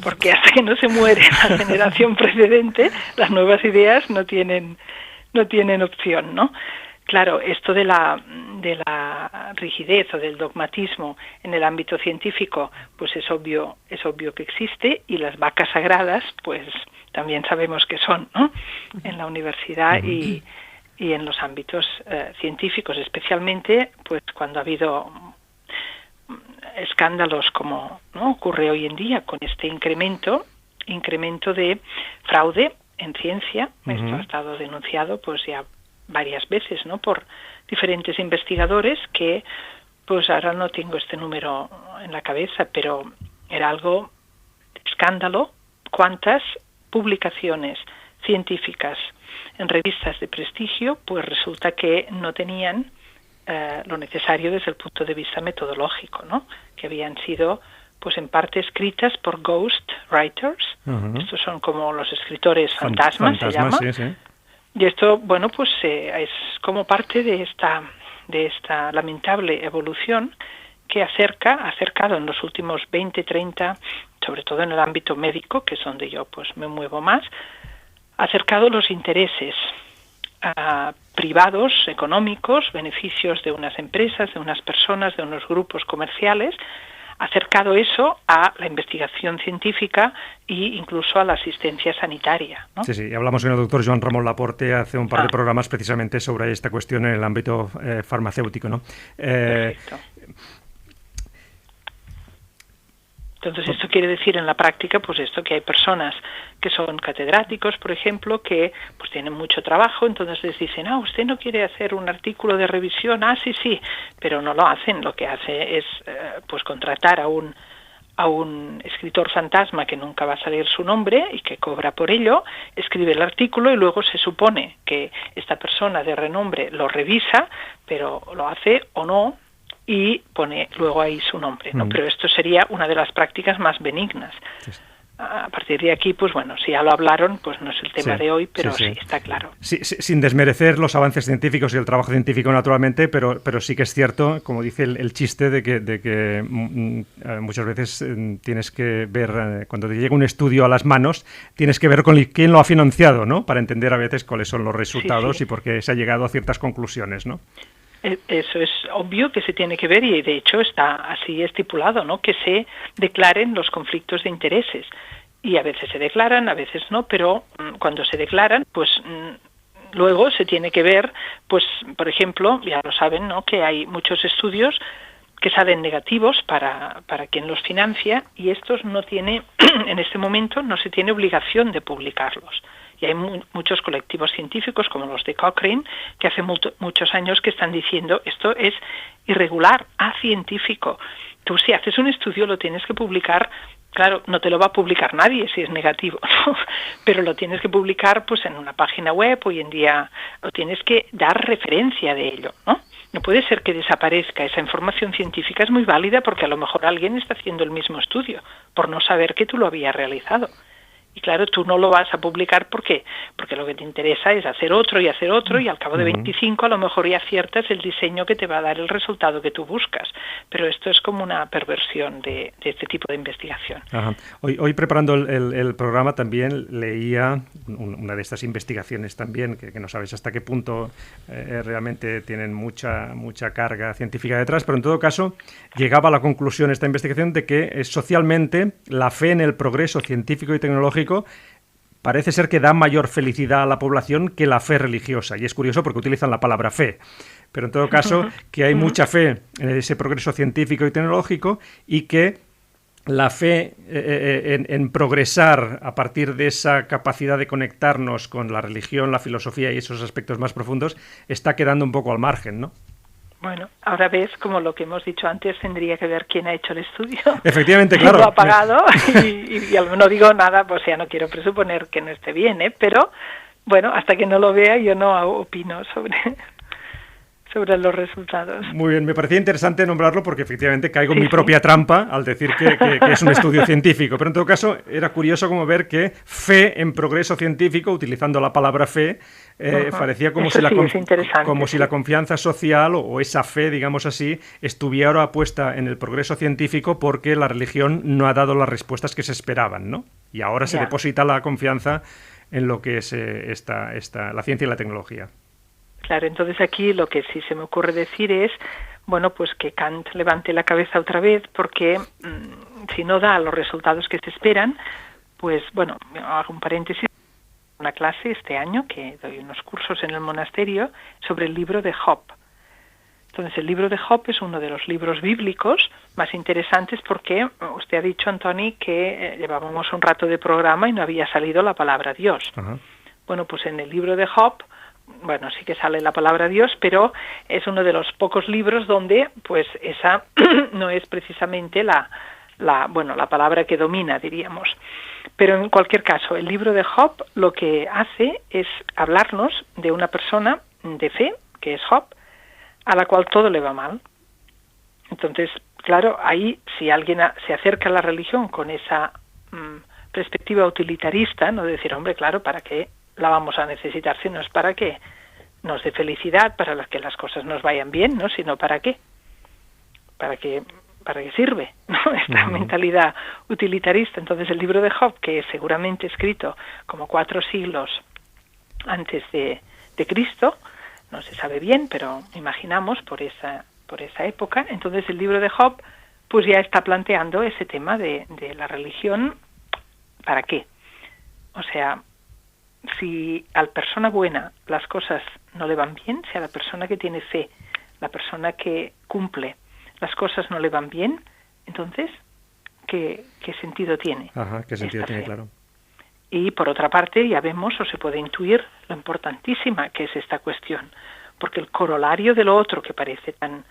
Porque hasta que no se muere la generación precedente, las nuevas ideas no tienen opción, ¿no? Claro, esto de la rigidez o del dogmatismo en el ámbito científico, pues es obvio que existe, y las vacas sagradas, pues también sabemos que son, ¿no? En la universidad y en los ámbitos científicos, especialmente pues cuando ha habido escándalos como, ¿no?, ocurre hoy en día con este incremento de fraude en ciencia. Esto ha estado denunciado pues ya varias veces, ¿no?, por diferentes investigadores que, pues ahora no tengo este número en la cabeza, pero era algo escándalo cuántas publicaciones científicas en revistas de prestigio pues resulta que no tenían lo necesario desde el punto de vista metodológico, ¿no?, que habían sido pues en parte escritas por ghost writers. Estos son como los escritores fantasmas se llama. Sí. Y esto, bueno, pues es como parte de esta lamentable evolución que ha acercado en los últimos 20, 30, sobre todo en el ámbito médico, que es donde yo pues me muevo más, ha acercado los intereses privados, económicos, beneficios de unas empresas, de unas personas, de unos grupos comerciales, acercado eso a la investigación científica e incluso a la asistencia sanitaria, ¿no? Sí, sí, hablamos con el doctor Joan Ramón Laporte hace un par de programas precisamente sobre esta cuestión en el ámbito farmacéutico, ¿no? Perfecto. Entonces, esto quiere decir en la práctica, pues esto, que hay personas que son catedráticos, por ejemplo, que pues tienen mucho trabajo, entonces les dicen, usted no quiere hacer un artículo de revisión, sí, pero no lo hacen, lo que hace es pues contratar a un escritor fantasma que nunca va a salir su nombre y que cobra por ello, escribe el artículo y luego se supone que esta persona de renombre lo revisa, pero lo hace o no, y pone luego ahí su nombre, ¿no? Pero esto sería una de las prácticas más benignas. Sí. A partir de aquí, pues bueno, si ya lo hablaron, pues no es el tema de hoy, pero sí, está claro. Sí, sin desmerecer los avances científicos y el trabajo científico, naturalmente, pero sí que es cierto, como dice el chiste, de que muchas veces tienes que ver, cuando te llega un estudio a las manos, tienes que ver con quién lo ha financiado, ¿no? Para entender a veces cuáles son los resultados y por qué se ha llegado a ciertas conclusiones, ¿no? Eso es obvio que se tiene que ver y de hecho está así estipulado, ¿no? Que se declaren los conflictos de intereses y a veces se declaran, a veces no, pero cuando se declaran, pues luego se tiene que ver, pues por ejemplo, ya lo saben, ¿no? Que hay muchos estudios que salen negativos para quien los financia y estos no tiene, en este momento no se tiene obligación de publicarlos. Y hay muchos colectivos científicos, como los de Cochrane, que hace muchos años que están diciendo esto es irregular, acientífico. Tú si haces un estudio lo tienes que publicar, claro, no te lo va a publicar nadie si es negativo, ¿no? Pero lo tienes que publicar pues en una página web, hoy en día lo tienes que dar referencia de ello, ¿no? No puede ser que desaparezca. Esa información científica es muy válida porque a lo mejor alguien está haciendo el mismo estudio por no saber que tú lo habías realizado. Y claro, tú no lo vas a publicar porque lo que te interesa es hacer otro y al cabo de 25 a lo mejor ya aciertas el diseño que te va a dar el resultado que tú buscas. Pero esto es como una perversión de este tipo de investigación. Ajá. Hoy preparando el programa también leía una de estas investigaciones también, que no sabes hasta qué punto realmente tienen mucha carga científica detrás, pero en todo caso llegaba a la conclusión esta investigación de que socialmente la fe en el progreso científico y tecnológico parece ser que da mayor felicidad a la población que la fe religiosa. Y es curioso porque utilizan la palabra fe. Pero en todo caso, que hay mucha fe en ese progreso científico y tecnológico y que la fe en progresar a partir de esa capacidad de conectarnos con la religión, la filosofía y esos aspectos más profundos está quedando un poco al margen, ¿no? Bueno, ahora ves como lo que hemos dicho antes, tendría que ver quién ha hecho el estudio. Efectivamente, claro. Lo ha pagado y no digo nada, pues ya no quiero presuponer que no esté bien, pero bueno, hasta que no lo vea yo no opino sobre los resultados. Muy bien, me parecía interesante nombrarlo porque efectivamente caigo en mi propia trampa al decir que es un estudio científico, pero en todo caso era curioso como ver que fe en progreso científico, utilizando la palabra fe, parecía como si la confianza social o esa fe, digamos así, estuviera puesta en el progreso científico porque la religión no ha dado las respuestas que se esperaban, ¿no? Y ahora se deposita la confianza en lo que es la ciencia y la tecnología. Claro, entonces aquí lo que sí se me ocurre decir es, bueno, pues que Kant levante la cabeza otra vez porque si no da los resultados que se esperan, pues bueno, hago un paréntesis, una clase este año que doy unos cursos en el monasterio sobre el libro de Job. Entonces el libro de Job es uno de los libros bíblicos más interesantes porque usted ha dicho, Antoni, que llevábamos un rato de programa y no había salido la palabra Dios. Uh-huh. Bueno, pues en el libro de Job, bueno, sí que sale la palabra Dios, pero es uno de los pocos libros donde, pues, esa no es precisamente la palabra que domina, diríamos. Pero en cualquier caso, el libro de Job lo que hace es hablarnos de una persona de fe, que es Job, a la cual todo le va mal. Entonces, claro, ahí si alguien se acerca a la religión con esa perspectiva utilitarista, no decir, hombre, claro, ¿para qué la vamos a necesitar si no es para que nos dé felicidad, para que las cosas nos vayan bien, ¿no? Sino para qué sirve, ¿no? Esta mentalidad utilitarista. Entonces el libro de Job, que es seguramente escrito como 4 siglos antes de de Cristo, no se sabe bien, pero imaginamos por esa época. Entonces el libro de Job pues ya está planteando ese tema de la religión, ¿para qué? O sea, si a la persona buena las cosas no le van bien, si a la persona que tiene fe, la persona que cumple, las cosas no le van bien, entonces, ¿qué sentido tiene? Ajá, ¿qué sentido tiene, claro? Y por otra parte, ya vemos o se puede intuir lo importantísima que es esta cuestión, porque el corolario de lo otro que parece tan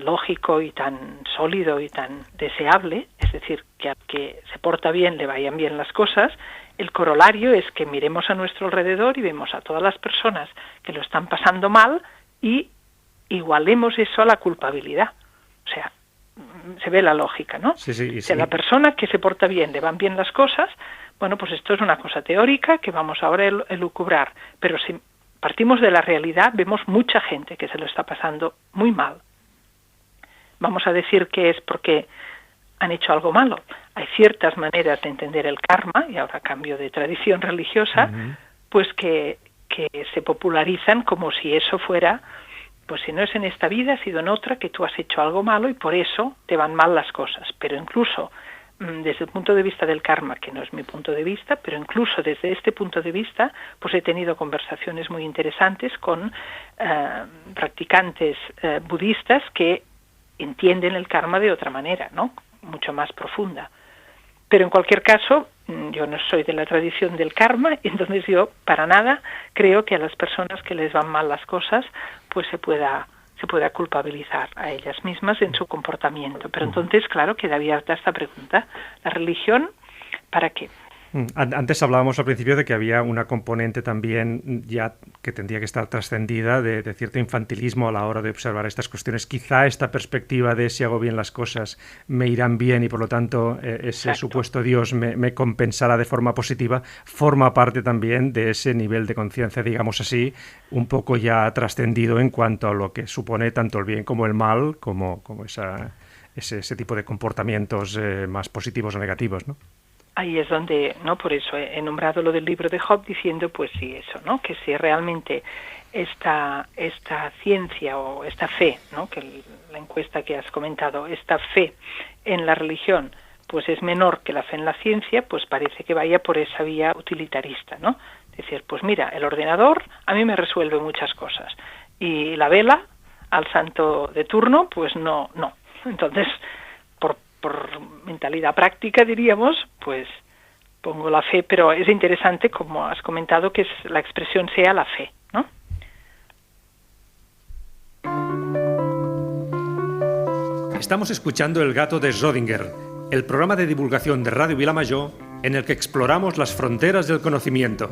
lógico y tan sólido y tan deseable, es decir, que al que se porta bien le vayan bien las cosas, el corolario es que miremos a nuestro alrededor y vemos a todas las personas que lo están pasando mal y igualemos eso a la culpabilidad. O sea, se ve la lógica, ¿no? Sí, sí, sí. Si a la persona que se porta bien le van bien las cosas, bueno, pues esto es una cosa teórica que vamos ahora a elucubrar, pero si partimos de la realidad, vemos mucha gente que se lo está pasando muy mal. Vamos a decir que es porque han hecho algo malo. Hay ciertas maneras de entender el karma, y ahora cambio de tradición religiosa, pues que se popularizan como si eso fuera, pues si no es en esta vida, ha sido en otra, que tú has hecho algo malo y por eso te van mal las cosas. Pero incluso desde el punto de vista del karma, que no es mi punto de vista, pero incluso desde este punto de vista, pues he tenido conversaciones muy interesantes con practicantes budistas que entienden el karma de otra manera, ¿no? Mucho más profunda. Pero en cualquier caso, yo no soy de la tradición del karma, y entonces yo para nada creo que a las personas que les van mal las cosas, pues se pueda culpabilizar a ellas mismas en su comportamiento. Pero entonces, claro, queda abierta esta pregunta. ¿La religión para qué? Antes hablábamos al principio de que había una componente también ya que tendría que estar trascendida de cierto infantilismo a la hora de observar estas cuestiones. Quizá esta perspectiva de si hago bien las cosas me irán bien y por lo tanto ese Exacto. supuesto Dios me compensará de forma positiva, forma parte también de ese nivel de conciencia, digamos así, un poco ya trascendido en cuanto a lo que supone tanto el bien como el mal, como ese tipo de comportamientos más positivos o negativos, ¿no? Ahí es donde, ¿no? Por eso he nombrado lo del libro de Job diciendo, pues sí, eso, ¿no? Que si realmente esta ciencia o esta fe, ¿no? Que la encuesta que has comentado, esta fe en la religión, pues es menor que la fe en la ciencia, pues parece que vaya por esa vía utilitarista, ¿no? Es decir, pues mira, el ordenador a mí me resuelve muchas cosas y la vela al santo de turno, pues no. Entonces, por mentalidad práctica, diríamos, pues pongo la fe, pero es interesante, como has comentado, que la expresión sea la fe, ¿no? Estamos escuchando El gato de Schrödinger, el programa de divulgación de Radio Vilamajor en el que exploramos las fronteras del conocimiento.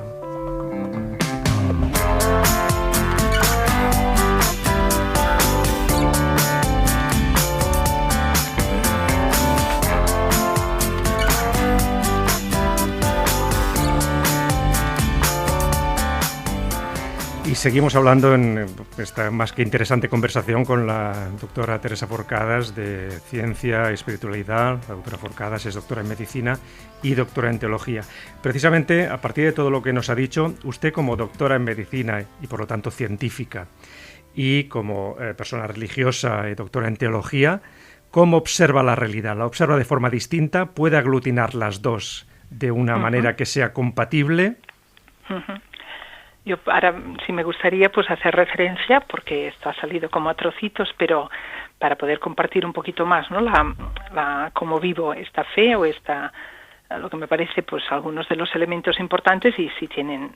Y seguimos hablando en esta más que interesante conversación con la doctora Teresa Forcadas de Ciencia y Espiritualidad. La doctora Forcadas es doctora en Medicina y doctora en Teología. Precisamente, a partir de todo lo que nos ha dicho, usted como doctora en Medicina y por lo tanto científica y como persona religiosa y doctora en Teología, ¿cómo observa la realidad? ¿La observa de forma distinta? ¿Puede aglutinar las dos de una manera que sea compatible? Yo ahora sí me gustaría pues hacer referencia, porque esto ha salido como a trocitos, pero para poder compartir un poquito más, ¿no? Cómo vivo esta fe o lo que me parece pues algunos de los elementos importantes y si tienen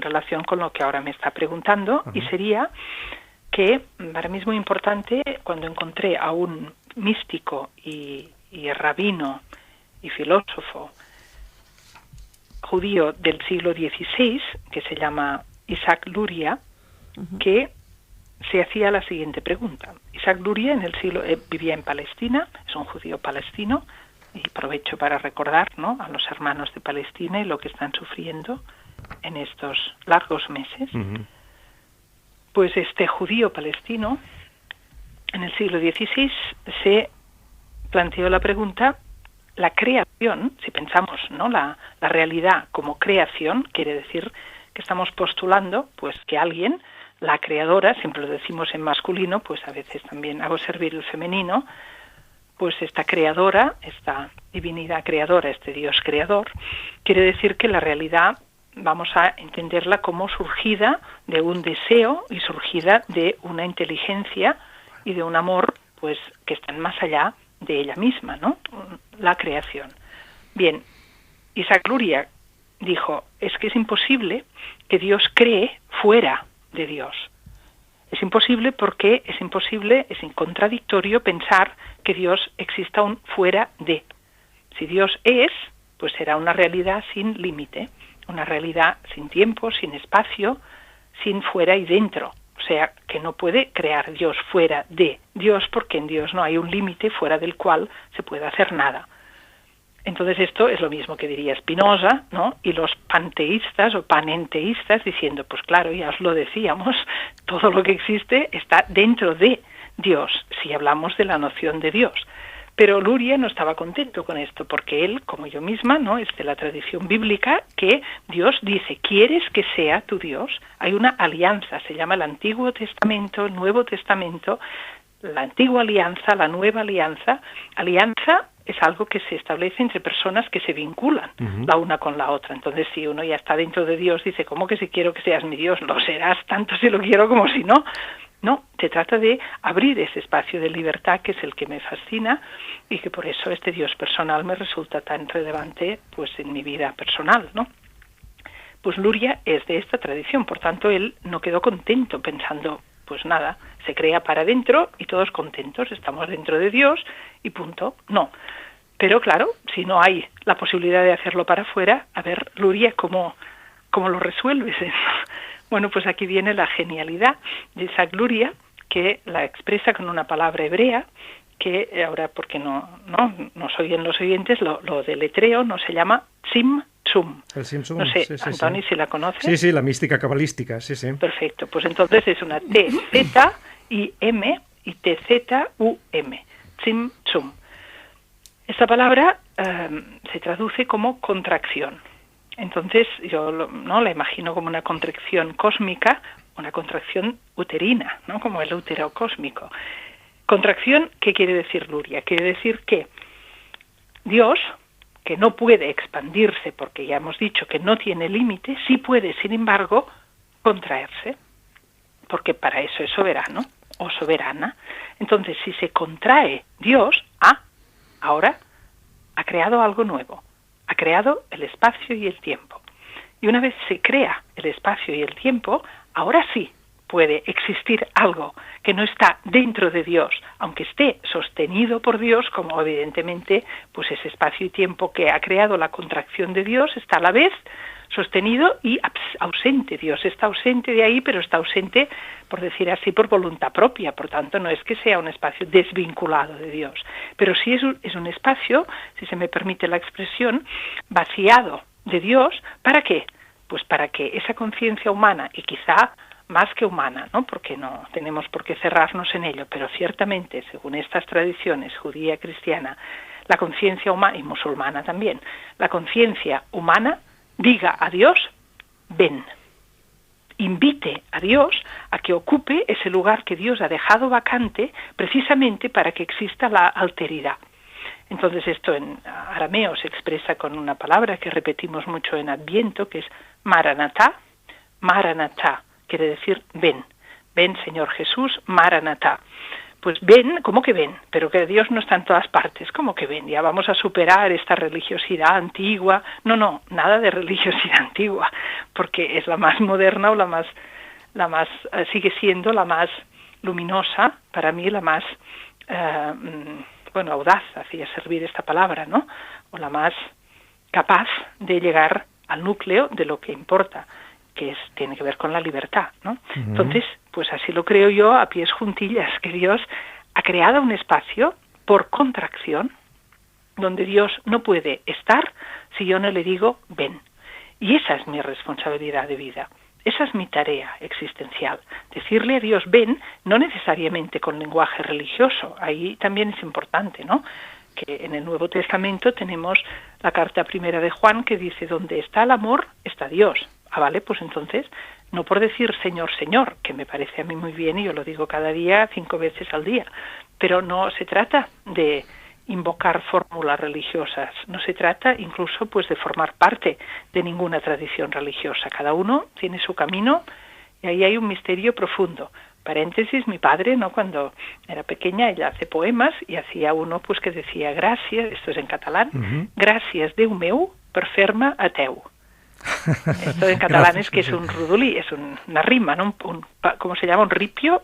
relación con lo que ahora me está preguntando. Y sería que para mí es muy importante cuando encontré a un místico y rabino y filósofo judío del siglo XVI, que se llama Isaac Luria, que se hacía la siguiente pregunta. Isaac Luria vivía en Palestina, es un judío palestino, y aprovecho para recordar, ¿no?, a los hermanos de Palestina y lo que están sufriendo en estos largos meses. Pues este judío palestino, en el siglo XVI, se planteó la pregunta: la creación, si pensamos, ¿no?, la realidad como creación, quiere decir que estamos postulando pues que alguien, la creadora, siempre lo decimos en masculino, pues a veces también hago servir el femenino, pues esta creadora, esta divinidad creadora, este Dios creador, quiere decir que la realidad vamos a entenderla como surgida de un deseo y surgida de una inteligencia y de un amor pues que están más allá de ella misma, ¿no? La creación. Bien, Isaac Luria dijo, es que es imposible que Dios cree fuera de Dios. Es imposible porque es contradictorio pensar que Dios exista aún fuera de. Si Dios es, pues será una realidad sin límite, una realidad sin tiempo, sin espacio, sin fuera y dentro. O sea, que no puede crear Dios fuera de Dios porque en Dios no hay un límite fuera del cual se puede hacer nada. Entonces esto es lo mismo que diría Spinoza, ¿no? Y los panteístas o panenteístas diciendo, pues claro, ya os lo decíamos, todo lo que existe está dentro de Dios, si hablamos de la noción de Dios. Pero Luria no estaba contento con esto, porque él, como yo misma, ¿no?, es de la tradición bíblica que Dios dice, ¿quieres que sea tu Dios? Hay una alianza, se llama el Antiguo Testamento, el Nuevo Testamento, la Antigua Alianza, la Nueva Alianza. Alianza es algo que se establece entre personas que se vinculan la una con la otra. Entonces, si uno ya está dentro de Dios, dice, ¿cómo que si quiero que seas mi Dios? Lo serás tanto si lo quiero como si no. No, se trata de abrir ese espacio de libertad que es el que me fascina y que por eso este Dios personal me resulta tan relevante pues en mi vida personal, ¿no? Pues Luria es de esta tradición, por tanto él no quedó contento pensando, pues nada, se crea para adentro y todos contentos, estamos dentro de Dios y punto. No, pero claro, si no hay la posibilidad de hacerlo para afuera, a ver, Luria, ¿cómo lo resuelves? Bueno, pues aquí viene la genialidad de Isaac Luria, que la expresa con una palabra hebrea, que ahora, porque no soy en los oyentes, lo deletreo, no se llama Tzimtzum. El Tzimtzum, no sé, sí, Antoni, sí. si la conoces. Sí, sí, la mística cabalística, sí, sí. Perfecto, pues entonces es una T-Z-I-M y T-Z-U-M, Tzimtzum. Esta palabra se traduce como contracción. Entonces yo no la imagino como una contracción cósmica, una contracción uterina, ¿no?, como el útero cósmico. Contracción, ¿qué quiere decir Luria? Quiere decir que Dios, que no puede expandirse porque ya hemos dicho que no tiene límite, sí puede, sin embargo, contraerse, porque para eso es soberano o soberana. Entonces, si se contrae Dios, ahora ha creado algo nuevo. Ha creado el espacio y el tiempo. Y una vez se crea el espacio y el tiempo, ahora sí puede existir algo que no está dentro de Dios, aunque esté sostenido por Dios, como evidentemente pues ese espacio y tiempo que ha creado la contracción de Dios está a la vez sostenido y ausente. Dios está ausente de ahí, pero está ausente, por decir así, por voluntad propia. Por tanto, no es que sea un espacio desvinculado de Dios, pero sí es un espacio, si se me permite la expresión, vaciado de Dios. ¿Para qué? Pues para que esa conciencia humana, y quizá más que humana, ¿no?, porque no tenemos por qué cerrarnos en ello, pero ciertamente, según estas tradiciones judía, cristiana, la conciencia humana, y musulmana también, la conciencia humana diga a Dios, ven, invite a Dios a que ocupe ese lugar que Dios ha dejado vacante precisamente para que exista la alteridad. Entonces esto en arameo se expresa con una palabra que repetimos mucho en Adviento, que es Maranatá. Maranatá quiere decir ven, ven Señor Jesús, Maranatá. Pues ven, ¿cómo que ven? Pero que Dios no está en todas partes, ¿cómo que ven? Ya vamos a superar esta religiosidad antigua. No, nada de religiosidad antigua, porque es la más moderna o la más sigue siendo la más luminosa, para mí la más, audaz, hacía servir esta palabra, ¿no? O la más capaz de llegar al núcleo de lo que importa, que tiene que ver con la libertad, ¿no? Uh-huh. Entonces, pues así lo creo yo a pies juntillas, que Dios ha creado un espacio por contracción donde Dios no puede estar si yo no le digo ven. Y esa es mi responsabilidad de vida. Esa es mi tarea existencial. Decirle a Dios ven, no necesariamente con lenguaje religioso. Ahí también es importante, ¿no?, que en el Nuevo Testamento tenemos la carta primera de Juan que dice, donde está el amor, está Dios. vale, pues entonces, no por decir Señor, Señor, que me parece a mí muy bien y yo lo digo cada día 5 veces al día, pero no se trata de invocar fórmulas religiosas, no se trata incluso pues de formar parte de ninguna tradición religiosa. Cada uno tiene su camino y ahí hay un misterio profundo. Paréntesis, mi padre, ¿no?, cuando era pequeña, ella hace poemas y hacía uno pues que decía gracias, esto es en catalán, gracias Déu meu per fer-me ateu. Esto en catalán gracias, es que es un rodolí, es una rima, ¿no? ¿Cómo se llama? Un ripio.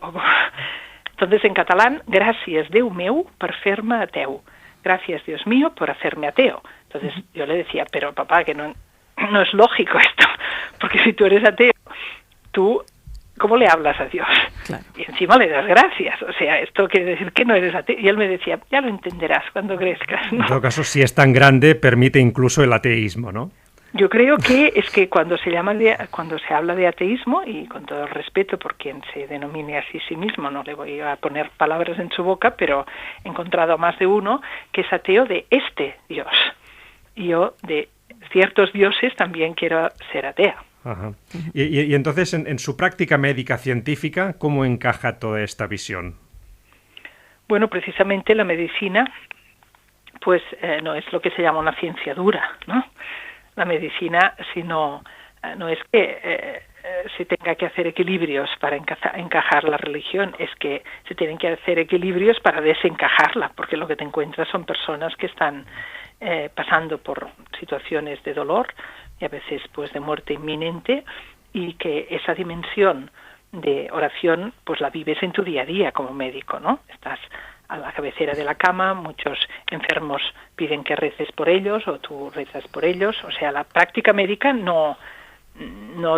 Entonces en catalán, gracias Déu meu per fer-me ateu. Gracias Dios mío por hacerme ateo. Entonces yo le decía, pero papá, que no es lógico esto, porque si tú eres ateo, tú, ¿cómo le hablas a Dios? Claro. Y encima le das gracias, o sea, esto quiere decir que no eres ateo. Y él me decía, ya lo entenderás cuando crezcas, ¿no? En todo caso, si es tan grande, permite incluso el ateísmo, ¿no? Yo creo que es que cuando se habla de ateísmo, y con todo el respeto por quien se denomine así sí mismo, no le voy a poner palabras en su boca, pero he encontrado a más de uno que es ateo de este Dios. Y yo de ciertos dioses también quiero ser atea. Ajá. Y entonces, en su práctica médica científica, ¿cómo encaja toda esta visión? Bueno, precisamente la medicina, pues no es lo que se llama una ciencia dura, ¿no? La medicina, no es que se tenga que hacer equilibrios para encajar la religión, es que se tienen que hacer equilibrios para desencajarla, porque lo que te encuentras son personas que están pasando por situaciones de dolor y a veces pues de muerte inminente, y que esa dimensión de oración pues la vives en tu día a día como médico, ¿no? Estás a la cabecera de la cama, muchos enfermos piden que reces por ellos o tú rezas por ellos, o sea, la práctica médica no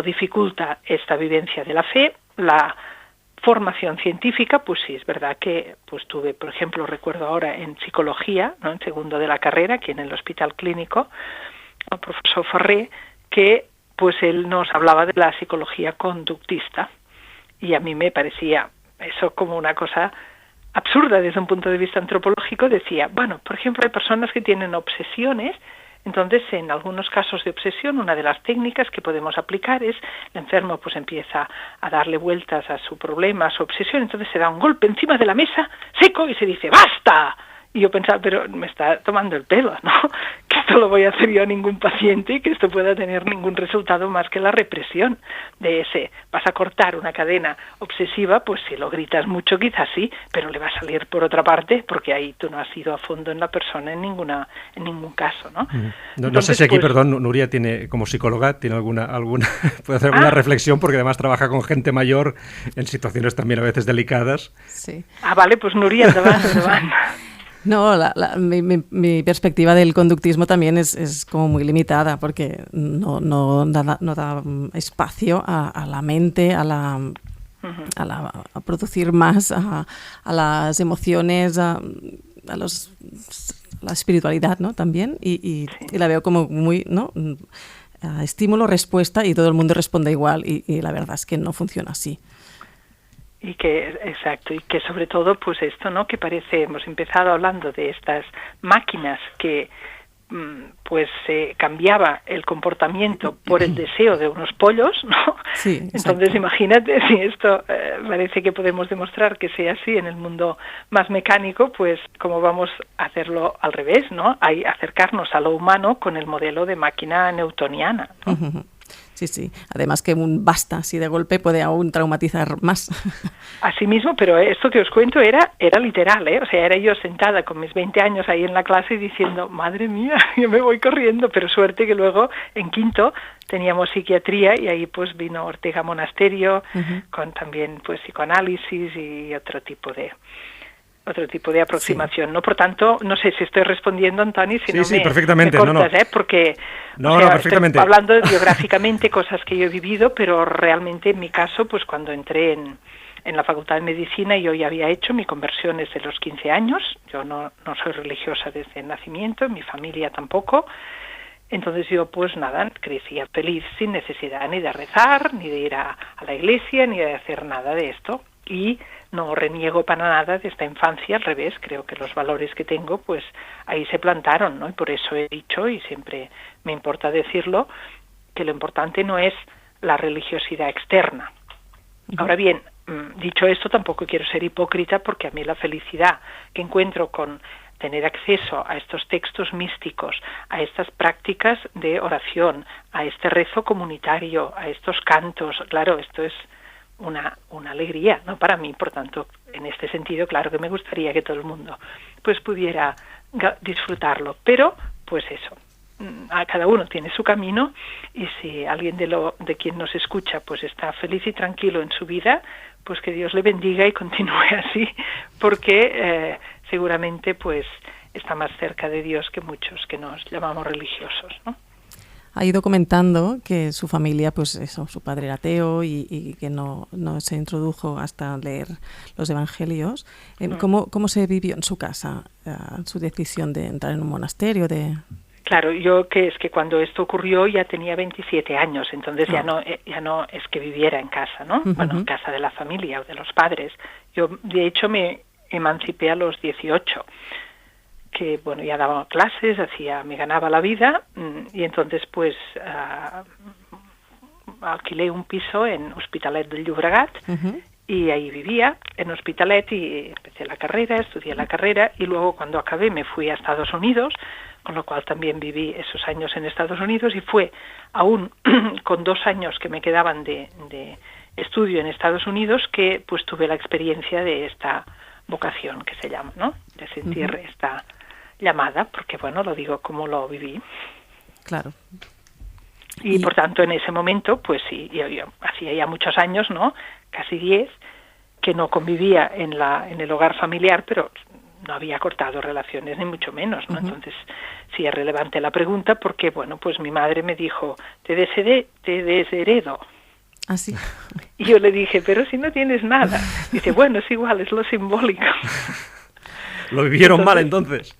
dificulta esta vivencia de la fe. La formación científica, pues sí, es verdad que pues tuve, por ejemplo, recuerdo ahora en psicología, ¿no?, en segundo de la carrera, aquí en el Hospital Clínico, el profesor Ferrer, que pues él nos hablaba de la psicología conductista, y a mí me parecía eso como una cosa absurda desde un punto de vista antropológico. Decía, bueno, por ejemplo, hay personas que tienen obsesiones, entonces en algunos casos de obsesión una de las técnicas que podemos aplicar es el enfermo pues empieza a darle vueltas a su problema, a su obsesión, entonces se da un golpe encima de la mesa seco y se dice ¡basta! Y yo pensaba, pero me está tomando el pelo, ¿no? Que esto lo voy a hacer yo a ningún paciente y que esto pueda tener ningún resultado más que la represión de ese. Vas a cortar una cadena obsesiva, pues si lo gritas mucho quizás sí, pero le va a salir por otra parte, porque ahí tú no has ido a fondo en la persona en ningún caso, ¿no? No sé si aquí, perdón, Nuria tiene, como psicóloga, tiene alguna puede hacer alguna reflexión, porque además trabaja con gente mayor en situaciones también a veces delicadas. Sí. Vale, pues Nuria, van. No, mi perspectiva del conductismo también es como muy limitada, porque no da espacio a la mente, a producir más, a las emociones, a la espiritualidad, ¿no? También, y la veo como muy, ¿no?, estímulo, respuesta, y todo el mundo responde igual, y la verdad es que no funciona así. Y que sobre todo pues esto, ¿no?, que parece, hemos empezado hablando de estas máquinas que pues se cambiaba el comportamiento por el deseo de unos pollos, ¿no? Sí, entonces imagínate si esto parece que podemos demostrar que sea así en el mundo más mecánico, pues cómo vamos a hacerlo al revés, ¿no? Hay acercarnos a lo humano con el modelo de máquina newtoniana, ¿no? Uh-huh. Sí. Además que un basta así de golpe puede aún traumatizar más. Así mismo, pero esto que os cuento era literal, ¿eh? O sea, era yo sentada con mis 20 años ahí en la clase y diciendo, madre mía, yo me voy corriendo, pero suerte que luego en quinto teníamos psiquiatría y ahí pues vino Ortega Monasterio, uh-huh, con también pues psicoanálisis y otro tipo de aproximación, sí. ¿No? Por tanto, no sé si estoy respondiendo, Antoni, si sí, perfectamente. me cortas, ¿eh? Porque perfectamente. Estoy hablando biográficamente cosas que yo he vivido, pero realmente en mi caso, pues cuando entré en la Facultad de Medicina, yo ya había hecho mi conversión desde los 15 años, yo no soy religiosa desde el nacimiento, mi familia tampoco, entonces yo pues nada, crecía feliz sin necesidad ni de rezar, ni de ir a la iglesia, ni de hacer nada de esto, y no reniego para nada de esta infancia, al revés, creo que los valores que tengo pues ahí se plantaron, ¿no? Y por eso he dicho, y siempre me importa decirlo, que lo importante no es la religiosidad externa. Ahora bien, dicho esto, tampoco quiero ser hipócrita, porque a mí la felicidad que encuentro con tener acceso a estos textos místicos, a estas prácticas de oración, a este rezo comunitario, a estos cantos, claro, esto es una alegría, ¿no?, para mí. Por tanto, en este sentido, claro que me gustaría que todo el mundo pues pudiera disfrutarlo, pero pues eso, a cada uno tiene su camino, y si alguien de quien nos escucha pues está feliz y tranquilo en su vida, pues que Dios le bendiga y continúe así, porque seguramente pues está más cerca de Dios que muchos que nos llamamos religiosos, ¿no? Ha ido comentando que su familia, pues eso, su padre era ateo y que no se introdujo hasta leer los evangelios. ¿Cómo se vivió en su casa su decisión de entrar en un monasterio? Claro, yo que es que cuando esto ocurrió ya tenía 27 años, entonces ya no es que viviera en casa, ¿no? Bueno, en casa de la familia o de los padres. Yo, de hecho, me emancipé a los 18. Que bueno, ya daba clases, me ganaba la vida, y entonces pues alquilé un piso en Hospitalet del Llobregat, y ahí vivía en Hospitalet, y empecé la carrera, estudié la carrera, y luego cuando acabé me fui a Estados Unidos, con lo cual también viví esos años en Estados Unidos, y fue aún con 2 años que me quedaban de estudio en Estados Unidos que pues tuve la experiencia de esta vocación que se llama, ¿no?, de sentir esta llamada, porque bueno, lo digo como lo viví. Claro. Y por tanto en ese momento, pues sí, yo hacía ya muchos años, ¿no?, casi 10, que no convivía en el hogar familiar, pero no había cortado relaciones, ni mucho menos, ¿no? Entonces sí es relevante la pregunta, porque bueno, pues mi madre me dijo, te desheredo. ¿Ah, sí? Y yo le dije, pero si no tienes nada. Dice, bueno, es igual, es lo simbólico. ¿Lo vivieron mal entonces?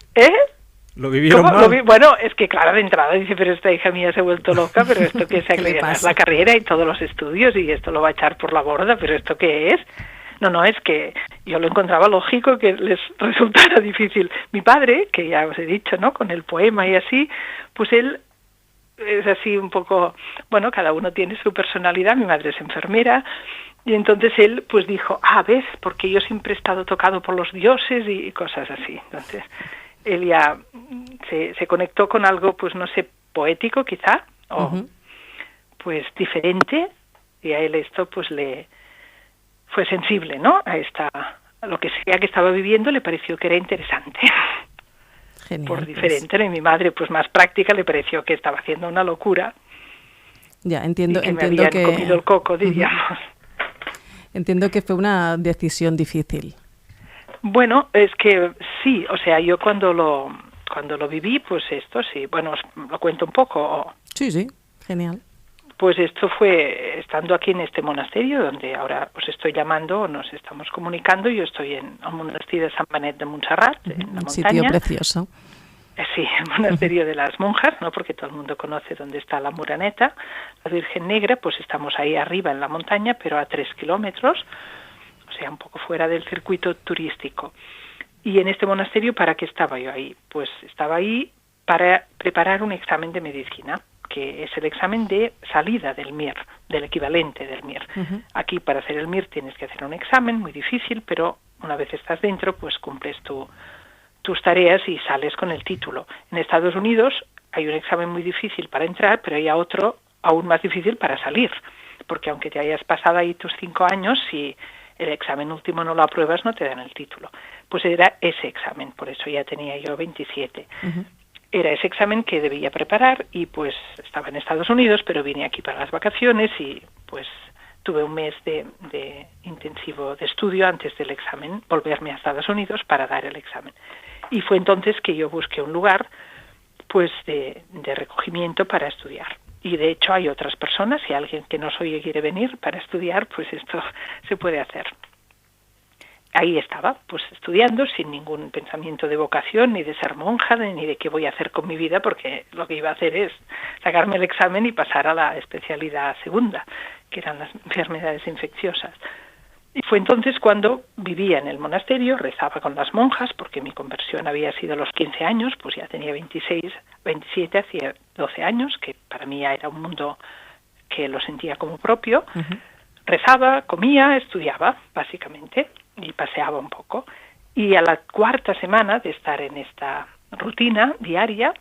¿Lo vivieron mal? Bueno, es que claro, de entrada dice, pero esta hija mía se ha vuelto loca, pero esto que se ha la carrera y todos los estudios, y esto lo va a echar por la borda, pero ¿esto qué es? No, es que yo lo encontraba lógico que les resultara difícil. Mi padre, que ya os he dicho, ¿no?, con el poema y así, pues él es así un poco, bueno, cada uno tiene su personalidad. Mi madre es enfermera, y entonces él pues dijo, ves, porque yo siempre he estado tocado por los dioses y cosas así. Entonces él ya se conectó con algo, pues no sé, poético quizá, o pues diferente, y a él esto pues le fue sensible, ¿no?, a lo que sea que estaba viviendo, le pareció que era interesante. Genial, por diferente, pues. Y mi madre, pues más práctica, le pareció que estaba haciendo una locura. Ya, entiendo me habían comido el coco, diríamos. Entiendo que fue una decisión difícil. Bueno, es que sí, o sea, yo cuando lo viví, pues esto sí, bueno, os lo cuento un poco. Sí, genial. Pues esto fue estando aquí en este monasterio, donde ahora os estoy llamando, nos estamos comunicando. Yo estoy en el monasterio de San Benet de Montserrat, en la montaña. Un sitio precioso. Sí, el monasterio de las monjas, ¿no?, porque todo el mundo conoce dónde está la Muraneta, la Virgen Negra. Pues estamos ahí arriba en la montaña, pero a 3 kilómetros, o sea, un poco fuera del circuito turístico. Y en este monasterio, ¿para qué estaba yo ahí? Pues estaba ahí para preparar un examen de medicina, que es el examen de salida del MIR, del equivalente del MIR. Aquí, para hacer el MIR, tienes que hacer un examen muy difícil, pero una vez estás dentro, pues cumples tus tareas y sales con el título. En Estados Unidos hay un examen muy difícil para entrar, pero hay otro aún más difícil para salir, porque aunque te hayas pasado ahí tus 5 años, si el examen último no lo apruebas, no te dan el título. Pues era ese examen, por eso ya tenía yo 27. Era ese examen que debía preparar, y pues estaba en Estados Unidos, pero vine aquí para las vacaciones, y pues tuve un mes de intensivo de estudio antes del examen, volverme a Estados Unidos para dar el examen. Y fue entonces que yo busqué un lugar pues de recogimiento para estudiar. Y de hecho hay otras personas, si alguien que nos oye quiere venir para estudiar, pues esto se puede hacer. Ahí estaba, pues estudiando, sin ningún pensamiento de vocación, ni de ser monja, ni de qué voy a hacer con mi vida, porque lo que iba a hacer es sacarme el examen y pasar a la especialidad segunda, que eran las enfermedades infecciosas. Y fue entonces cuando vivía en el monasterio, rezaba con las monjas, porque mi conversión había sido a los 15 años, pues ya tenía 27, hacía 12 años, que para mí ya era un mundo que lo sentía como propio, rezaba, comía, estudiaba, básicamente, y paseaba un poco. Y a la 4ª semana de estar en esta rutina diaria,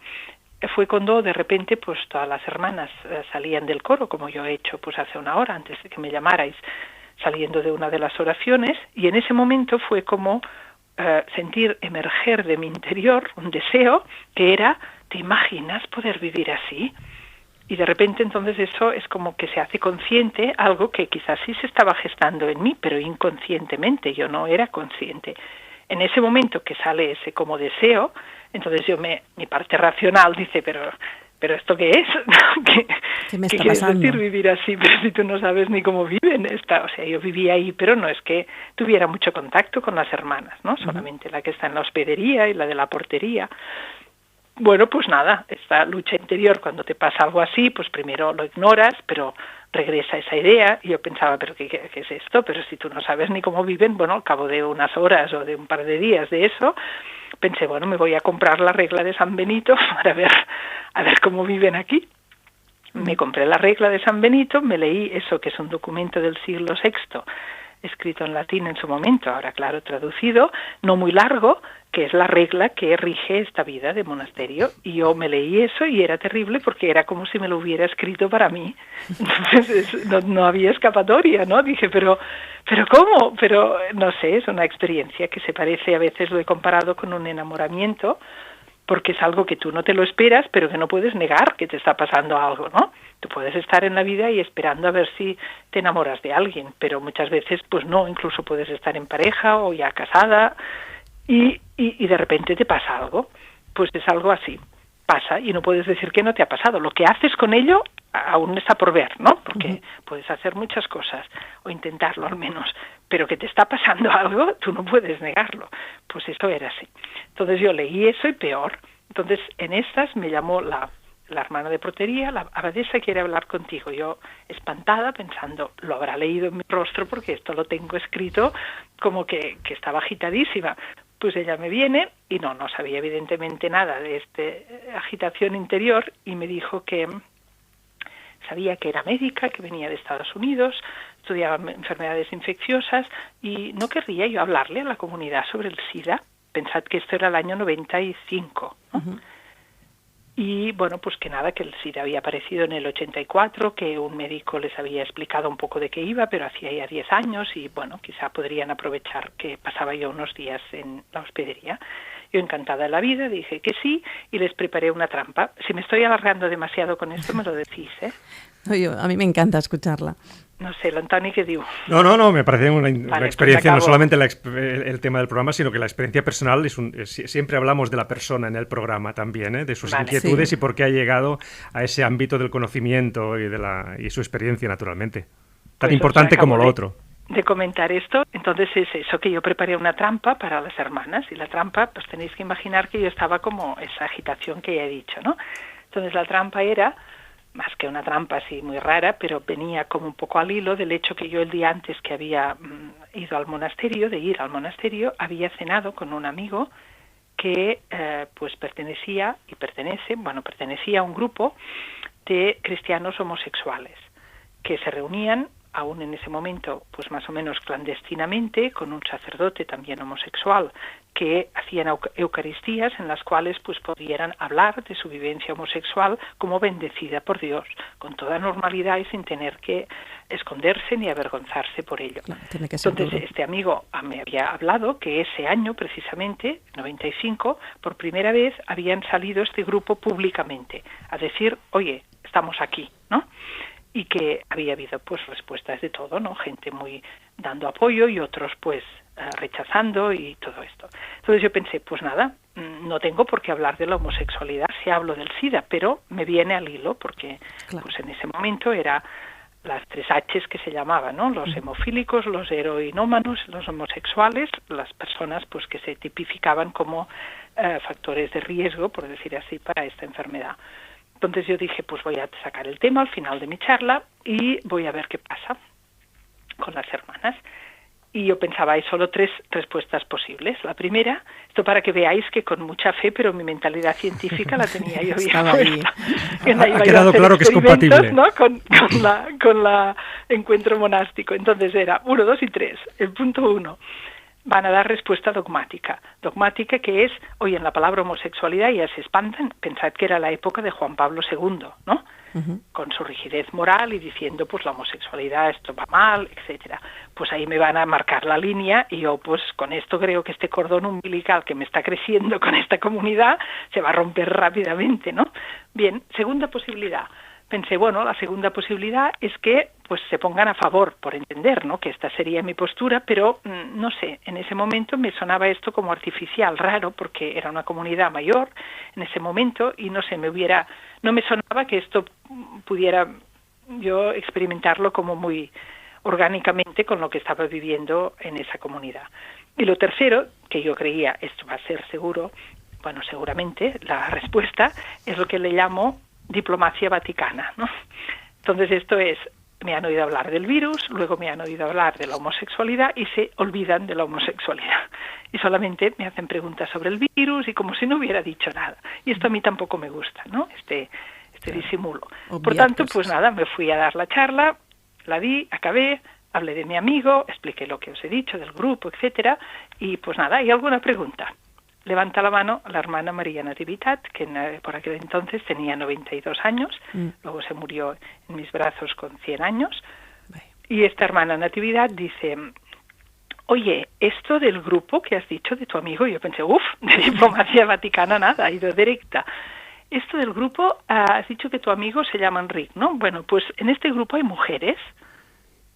fue cuando de repente pues todas las hermanas salían del coro, como yo he hecho pues hace una hora, antes de que me llamarais, saliendo de una de las oraciones, y en ese momento fue como sentir emerger de mi interior un deseo que era, ¿te imaginas poder vivir así? Y de repente entonces eso es como que se hace consciente, algo que quizás sí se estaba gestando en mí, pero inconscientemente, yo no era consciente. En ese momento que sale ese como deseo, entonces mi parte racional dice, pero ¿esto qué es? ¿Qué me está quiere pasando? decir vivir así? Pero si tú no sabes ni cómo viven. O sea, yo vivía ahí, pero no es que tuviera mucho contacto con las hermanas, ¿no? Solamente la que está en la hospedería y la de la portería. Bueno, pues nada, esta lucha interior, cuando te pasa algo así, pues primero lo ignoras, pero regresa esa idea, y yo pensaba, ¿pero qué es esto? Pero si tú no sabes ni cómo viven, bueno, al cabo de unas horas o de un par de días de eso, pensé, bueno, me voy a comprar la regla de San Benito para ver cómo viven aquí. Me compré la regla de San Benito, me leí eso, que es un documento del siglo VI, escrito en latín en su momento, ahora claro, traducido, no muy largo, que es la regla que rige esta vida de monasterio. Y yo me leí eso y era terrible porque era como si me lo hubiera escrito para mí. Entonces no había escapatoria, ¿no? Dije, pero ¿cómo? Pero no sé, es una experiencia que se parece, a veces lo he comparado con un enamoramiento, porque es algo que tú no te lo esperas, pero que no puedes negar que te está pasando algo, ¿no? Tú puedes estar en la vida y esperando a ver si te enamoras de alguien, pero muchas veces pues no, incluso puedes estar en pareja o ya casada y de repente te pasa algo. Pues es algo así, pasa y no puedes decir que no te ha pasado. Lo que haces con ello aún está por ver, ¿no? Porque puedes hacer muchas cosas, o intentarlo al menos, pero que te está pasando algo, tú no puedes negarlo. Pues eso era así. Entonces yo leí eso y peor. Entonces en estas me llamó la hermana de portería, la abadesa quiere hablar contigo. Yo espantada pensando, lo habrá leído en mi rostro porque esto lo tengo escrito como que estaba agitadísima. Pues ella me viene y no sabía evidentemente nada de esta agitación interior y me dijo que sabía que era médica, que venía de Estados Unidos, estudiaba enfermedades infecciosas y no querría yo hablarle a la comunidad sobre el SIDA. Pensad que esto era el año 95, ¿no? Y bueno, pues que nada, que el SIDA había aparecido en el 84, que un médico les había explicado un poco de qué iba, pero hacía ya 10 años y bueno, quizá podrían aprovechar que pasaba yo unos días en la hospedería. Yo encantada de la vida dije que sí y les preparé una trampa. Si me estoy alargando demasiado con esto, me lo decís, ¿eh? A mí me encanta escucharla. No sé, l'Antoni, ¿qué digo? No, me parece una experiencia, pues no solamente el tema del programa, sino que la experiencia personal, siempre hablamos de la persona en el programa también, de sus inquietudes y por qué ha llegado a ese ámbito del conocimiento y su experiencia, naturalmente. Tan importante como lo otro. De comentar esto, entonces es eso, que yo preparé una trampa para las hermanas, y la trampa, pues tenéis que imaginar que yo estaba como esa agitación que ya he dicho, ¿no? Entonces la trampa era, más que una trampa así muy rara, pero venía como un poco al hilo del hecho que yo el día antes que había ido al monasterio, había cenado con un amigo que pues pertenecía a un grupo de cristianos homosexuales que se reunían aún en ese momento, pues más o menos clandestinamente, con un sacerdote también homosexual, que hacían eucaristías en las cuales pues pudieran hablar de su vivencia homosexual como bendecida por Dios, con toda normalidad y sin tener que esconderse ni avergonzarse por ello. Claro, tiene que ser Entonces duro. este amigo me había hablado que ese año precisamente, 95, por primera vez habían salido este grupo públicamente a decir, oye, estamos aquí, ¿no? Y que había habido pues respuestas de todo, ¿no? Gente muy dando apoyo y otros pues rechazando y todo esto. Entonces yo pensé, pues nada, no tengo por qué hablar de la homosexualidad si hablo del SIDA, pero me viene al hilo porque pues en ese momento era las 3 H's que se llamaban, ¿no? Los hemofílicos, los heroinómanos, los homosexuales, las personas pues que se tipificaban como factores de riesgo, por decir así, para esta enfermedad. Entonces yo dije, pues voy a sacar el tema al final de mi charla y voy a ver qué pasa con las hermanas. Y yo pensaba, hay solo 3 respuestas posibles. La primera, esto para que veáis que con mucha fe, pero mi mentalidad científica la tenía yo bien puesta. Ha quedado claro que es compatible, ¿no? con la encuentro monástico. Entonces era 1, 2 y 3. El punto 1. Van a dar respuesta dogmática. Dogmática que es, oye, en la palabra homosexualidad ya se espantan, pensad que era la época de Juan Pablo II, ¿no? Con su rigidez moral y diciendo, pues la homosexualidad, esto va mal, etcétera. Pues ahí me van a marcar la línea y yo, pues con esto creo que este cordón umbilical que me está creciendo con esta comunidad se va a romper rápidamente, ¿no? Bien, segunda posibilidad. Pensé, bueno, la segunda posibilidad es que pues se pongan a favor, por entender, ¿no? Que esta sería mi postura, pero no sé, en ese momento me sonaba esto como artificial, raro, porque era una comunidad mayor en ese momento y no sé, no me sonaba que esto pudiera yo experimentarlo como muy orgánicamente con lo que estaba viviendo en esa comunidad. Y lo tercero, que yo creía, esto va a ser seguro, bueno, seguramente, la respuesta es lo que le llamo diplomacia vaticana, ¿no? Entonces esto es, me han oído hablar del virus, luego me han oído hablar de la homosexualidad y se olvidan de la homosexualidad. Y solamente me hacen preguntas sobre el virus y como si no hubiera dicho nada. Y esto a mí tampoco me gusta, ¿no? Este disimulo. Por tanto, pues nada, me fui a dar la charla, la di, acabé, hablé de mi amigo, expliqué lo que os he dicho del grupo, etcétera, y pues nada, ¿hay alguna pregunta? Levanta la mano la hermana María Natividad, que por aquel entonces tenía 92 años, luego se murió en mis brazos con 100 años, y esta hermana Natividad dice, oye, esto del grupo que has dicho de tu amigo, yo pensé, de diplomacia vaticana nada, ha ido directa. Esto del grupo, has dicho que tu amigo se llama Enrique, ¿no? Bueno, pues en este grupo hay mujeres,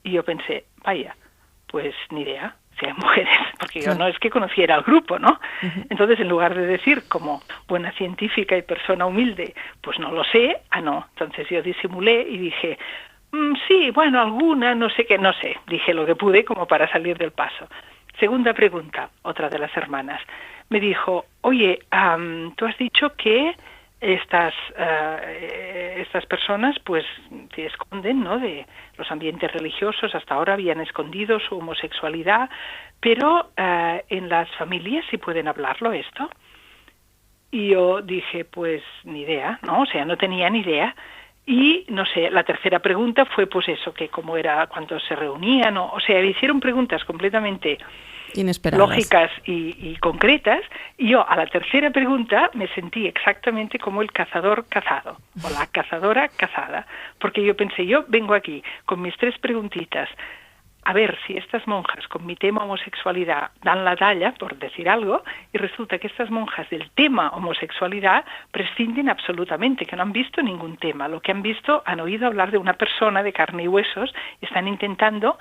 y yo pensé, vaya, pues ni idea. Si hay mujeres, porque yo no es que conociera al grupo, ¿no? Entonces, en lugar de decir como buena científica y persona humilde, pues no lo sé, no. Entonces yo disimulé y dije, sí, bueno, alguna, no sé qué, no sé. Dije lo que pude como para salir del paso. Segunda pregunta, otra de las hermanas. Me dijo, oye, tú has dicho que estas personas pues se esconden, ¿no?, de los ambientes religiosos, hasta ahora habían escondido su homosexualidad, pero en las familias sí pueden hablarlo esto. Y yo dije, pues ni idea, ¿no? O sea, no tenía ni idea. Y no sé, la tercera pregunta fue pues eso, que cómo era cuando se reunían, o sea, hicieron preguntas completamente inesperadas, lógicas y concretas, y yo a la tercera pregunta me sentí exactamente como el cazador cazado, o la cazadora cazada, porque yo pensé, yo vengo aquí con mis 3 preguntitas, a ver si estas monjas con mi tema homosexualidad dan la talla, por decir algo, y resulta que estas monjas del tema homosexualidad prescinden absolutamente, que no han visto ningún tema, lo que han visto, han oído hablar de una persona de carne y huesos, y están intentando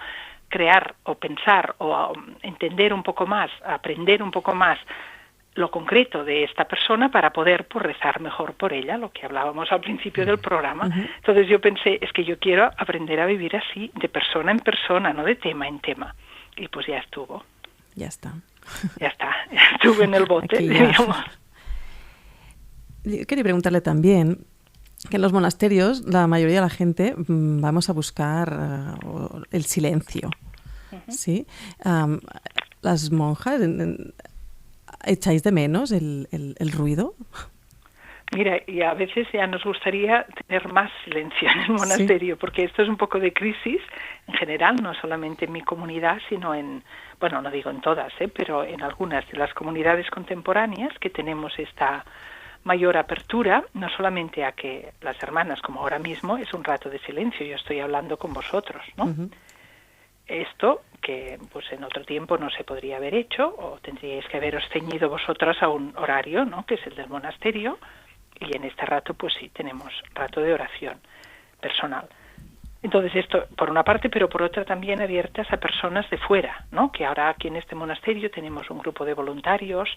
crear o pensar o entender un poco más, aprender un poco más lo concreto de esta persona para poder pues, rezar mejor por ella, lo que hablábamos al principio del programa. Entonces yo pensé, es que yo quiero aprender a vivir así, de persona en persona, no de tema en tema. Y pues ya estuvo. Ya está. Ya está, ya estuve en el bote, digamos. Yo quería preguntarle también que en los monasterios la mayoría de la gente vamos a buscar el silencio, ¿sí? Las monjas, ¿echáis de menos el ruido? Mira, y a veces ya nos gustaría tener más silencio en el monasterio, porque esto es un poco de crisis en general, no solamente en mi comunidad, sino en, bueno, no digo en todas, pero en algunas de las comunidades contemporáneas que tenemos esta mayor apertura, no solamente a que las hermanas, como ahora mismo, es un rato de silencio, yo estoy hablando con vosotros, ¿no? Esto que pues en otro tiempo no se podría haber hecho, o tendríais que haberos ceñido vosotras a un horario, ¿no?, que es el del monasterio, y en este rato pues sí tenemos rato de oración personal. Entonces esto por una parte, pero por otra también abiertas a personas de fuera, ¿no?, que ahora aquí en este monasterio tenemos un grupo de voluntarias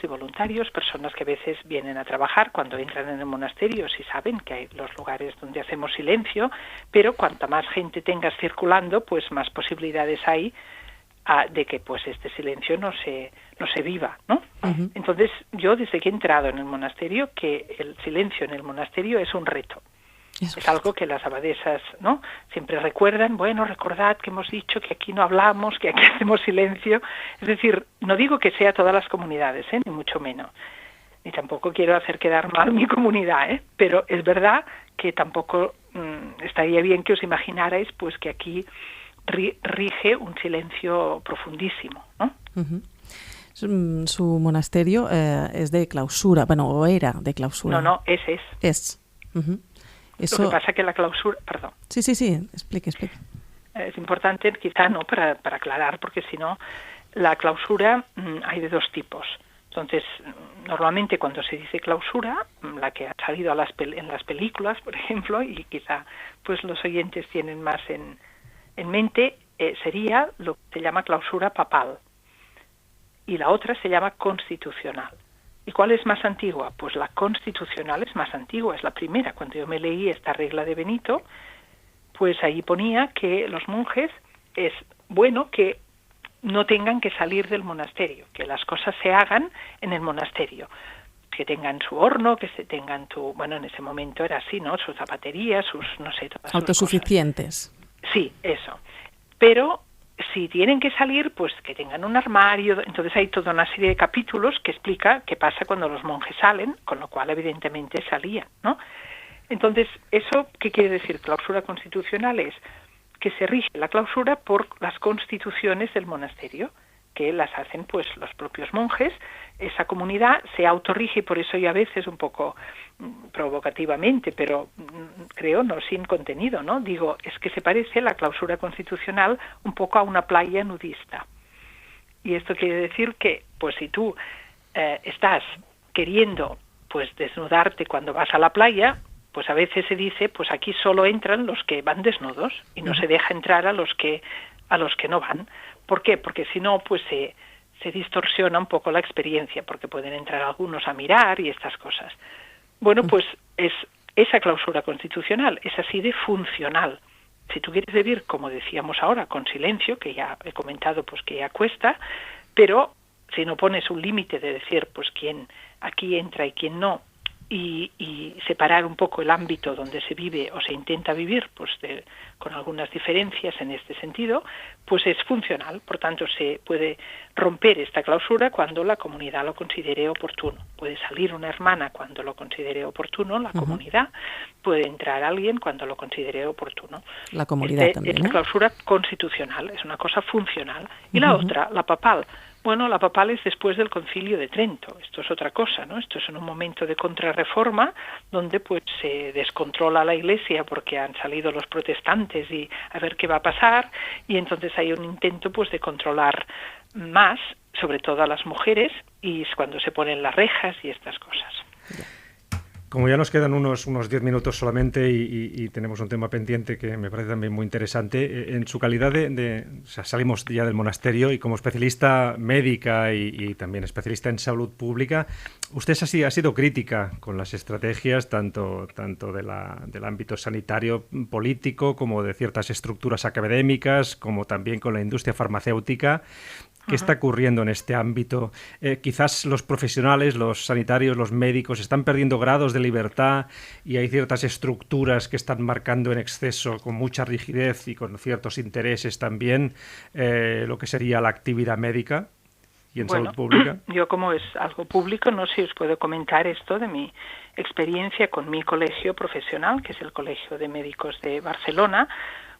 y voluntarios, personas que a veces vienen a trabajar cuando entran en el monasterio, si saben que hay los lugares donde hacemos silencio, pero cuanta más gente tengas circulando, pues más posibilidades hay de que pues este silencio no se viva, ¿no? Entonces yo desde que he entrado en el monasterio, que el silencio en el monasterio es un reto. Es algo que las abadesas, ¿no?, siempre recuerdan. Bueno, recordad que hemos dicho que aquí no hablamos, que aquí hacemos silencio. Es decir, no digo que sea todas las comunidades, ni mucho menos. Ni tampoco quiero hacer quedar mal mi comunidad, pero es verdad que tampoco estaría bien que os imaginarais pues que aquí rige un silencio profundísimo, ¿no? Uh-huh. Su monasterio es de clausura, bueno, o era de clausura. No, es. Es. Uh-huh. Eso... Lo que pasa que la clausura... Perdón. Sí, explique. Es importante, quizá no, para aclarar, porque si no, la clausura hay de dos tipos. Entonces, normalmente cuando se dice clausura, la que ha salido en las películas, por ejemplo, y quizá pues los oyentes tienen más en mente, sería lo que se llama clausura papal. Y la otra se llama constitucional. ¿Y cuál es más antigua? Pues la constitucional es más antigua, es la primera. Cuando yo me leí esta regla de Benito, pues ahí ponía que los monjes es bueno que no tengan que salir del monasterio, que las cosas se hagan en el monasterio, que tengan su horno, que se tengan en ese momento era así, ¿no?, su zapatería, no sé, todas autosuficientes. Sí, eso. Pero si tienen que salir, pues que tengan un armario. Entonces hay toda una serie de capítulos que explica qué pasa cuando los monjes salen, con lo cual evidentemente salían, ¿no? Entonces, ¿eso qué quiere decir? Clausura constitucional es que se rige la clausura por las constituciones del monasterio, que las hacen pues los propios monjes. Esa comunidad se autorrige, y por eso yo a veces un poco provocativamente, pero creo no sin contenido, ¿no?, digo, es que se parece la clausura constitucional un poco a una playa nudista. Y esto quiere decir que pues si tú estás queriendo pues desnudarte cuando vas a la playa, pues a veces se dice, pues aquí solo entran los que van desnudos y no se deja entrar a los que no van. ¿Por qué? Porque si no, pues se distorsiona un poco la experiencia, porque pueden entrar algunos a mirar y estas cosas. Bueno, pues es esa clausura constitucional, es así de funcional. Si tú quieres vivir, como decíamos ahora, con silencio, que ya he comentado, pues que ya cuesta, pero si no pones un límite de decir, pues quién aquí entra y quién no, y separar un poco el ámbito donde se vive o se intenta vivir, pues con algunas diferencias en este sentido, pues es funcional. Por tanto, se puede romper esta clausura cuando la comunidad lo considere oportuno. Puede salir una hermana cuando lo considere oportuno, la comunidad, puede entrar alguien cuando lo considere oportuno. La comunidad también, es la clausura constitucional, es una cosa funcional. Y la otra, la papal. Bueno, la papal es después del Concilio de Trento. Esto es otra cosa, ¿no? Esto es en un momento de contrarreforma donde pues se descontrola la Iglesia porque han salido los protestantes y a ver qué va a pasar, y entonces hay un intento pues de controlar más, sobre todo a las mujeres, y es cuando se ponen las rejas y estas cosas. Como ya nos quedan unos 10 minutos solamente y tenemos un tema pendiente que me parece también muy interesante, en su calidad o sea, salimos ya del monasterio y como especialista médica y también especialista en salud pública, usted ha sido crítica con las estrategias tanto del ámbito sanitario político como de ciertas estructuras académicas, como también con la industria farmacéutica. ¿Qué está ocurriendo en este ámbito? Quizás los profesionales, los sanitarios, los médicos están perdiendo grados de libertad y hay ciertas estructuras que están marcando en exceso con mucha rigidez y con ciertos intereses también lo que sería la actividad médica y en salud pública. Yo, como es algo público, no sé si os puedo comentar esto de mi experiencia con mi colegio profesional, que es el Colegio de Médicos de Barcelona.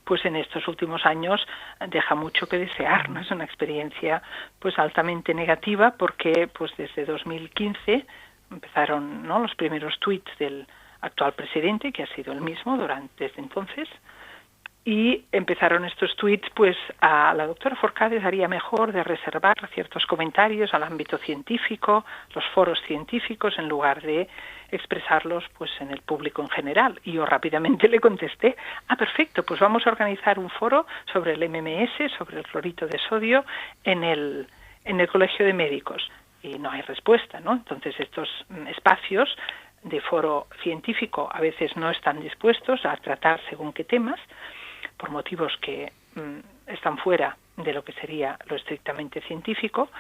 Pues en estos últimos años deja mucho que desear, ¿no? Es una experiencia pues altamente negativa porque pues desde 2015 empezaron, ¿no?, los primeros tweets del actual presidente, que ha sido el mismo desde entonces, y empezaron estos tweets, pues a la doctora Forcades haría mejor de reservar ciertos comentarios al ámbito científico, los foros científicos, en lugar de expresarlos pues en el público en general. Y yo rápidamente le contesté, perfecto, pues vamos a organizar un foro sobre el MMS, sobre el clorito de sodio, en el Colegio de Médicos. Y no hay respuesta, ¿no? Entonces estos espacios de foro científico a veces no están dispuestos a tratar según qué temas, por motivos que están fuera de lo que sería lo estrictamente científico,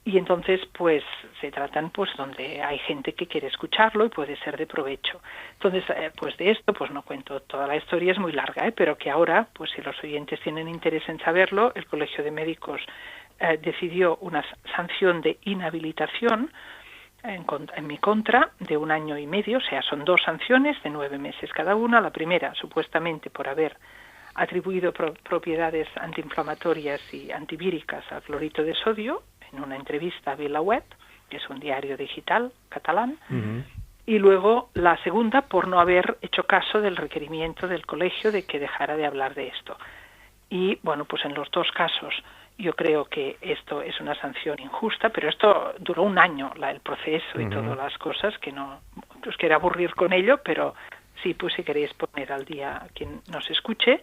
y entonces pues se tratan pues donde hay gente que quiere escucharlo y puede ser de provecho. Entonces pues de esto pues no cuento toda la historia, es muy larga, pero que ahora pues si los oyentes tienen interés en saberlo, el Colegio de Médicos decidió una sanción de inhabilitación en mi contra de 1 año y medio, o sea, son 2 sanciones de 9 meses cada una. La primera, supuestamente, por haber atribuido propiedades antiinflamatorias y antivíricas al clorito de sodio en una entrevista a VilaWeb, que es un diario digital catalán, y luego la segunda, por no haber hecho caso del requerimiento del colegio de que dejara de hablar de esto. Y, bueno, pues en los 2 casos yo creo que esto es una sanción injusta, pero esto duró 1 año, el proceso y todas las cosas, que no os quiero aburrir con ello, pero sí, pues si queréis poner al día a quien nos escuche,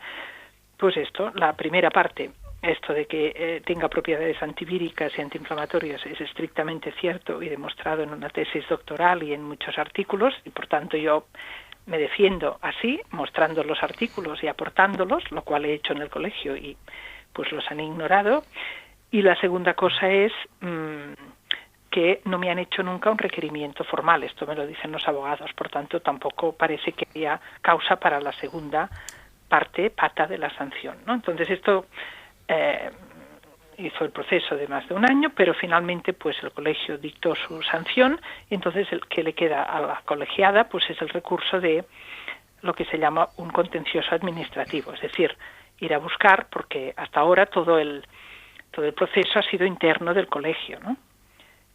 pues esto, la primera parte, esto de que tenga propiedades antivíricas y antiinflamatorias es estrictamente cierto y demostrado en una tesis doctoral y en muchos artículos, y por tanto yo me defiendo así, mostrando los artículos y aportándolos, lo cual he hecho en el colegio y pues los han ignorado. Y la segunda cosa es que no me han hecho nunca un requerimiento formal, esto me lo dicen los abogados, por tanto tampoco parece que haya causa para la segunda pata de la sanción, ¿no? Entonces esto hizo el proceso de más de 1 año, pero finalmente pues el colegio dictó su sanción, y entonces el que le queda a la colegiada pues es el recurso de lo que se llama un contencioso administrativo, es decir, ir a buscar, porque hasta ahora todo el proceso ha sido interno del colegio, ¿no?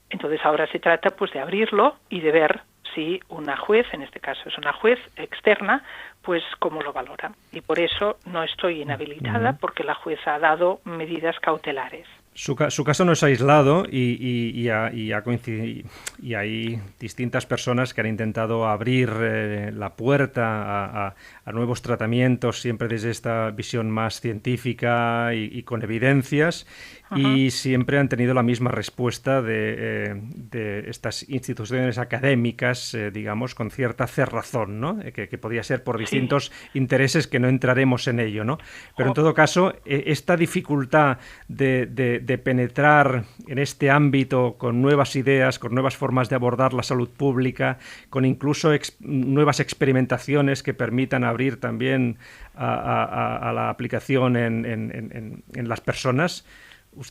Entonces ahora se trata pues de abrirlo y de ver si una juez, en este caso es una juez externa, pues cómo lo valora. Y por eso no estoy inhabilitada, porque la juez ha dado medidas cautelares. Su caso no es aislado y ha coincidido, y hay distintas personas que han intentado abrir la puerta a nuevos tratamientos, siempre desde esta visión más científica y con evidencias, y siempre han tenido la misma respuesta de estas instituciones académicas, digamos, con cierta cerrazón, ¿no? Que podía ser por distintos intereses que no entraremos en ello, ¿no? Pero en todo caso, esta dificultad de penetrar en este ámbito con nuevas ideas, con nuevas formas de abordar la salud pública, con incluso nuevas experimentaciones que permitan abrir también a la aplicación en las personas.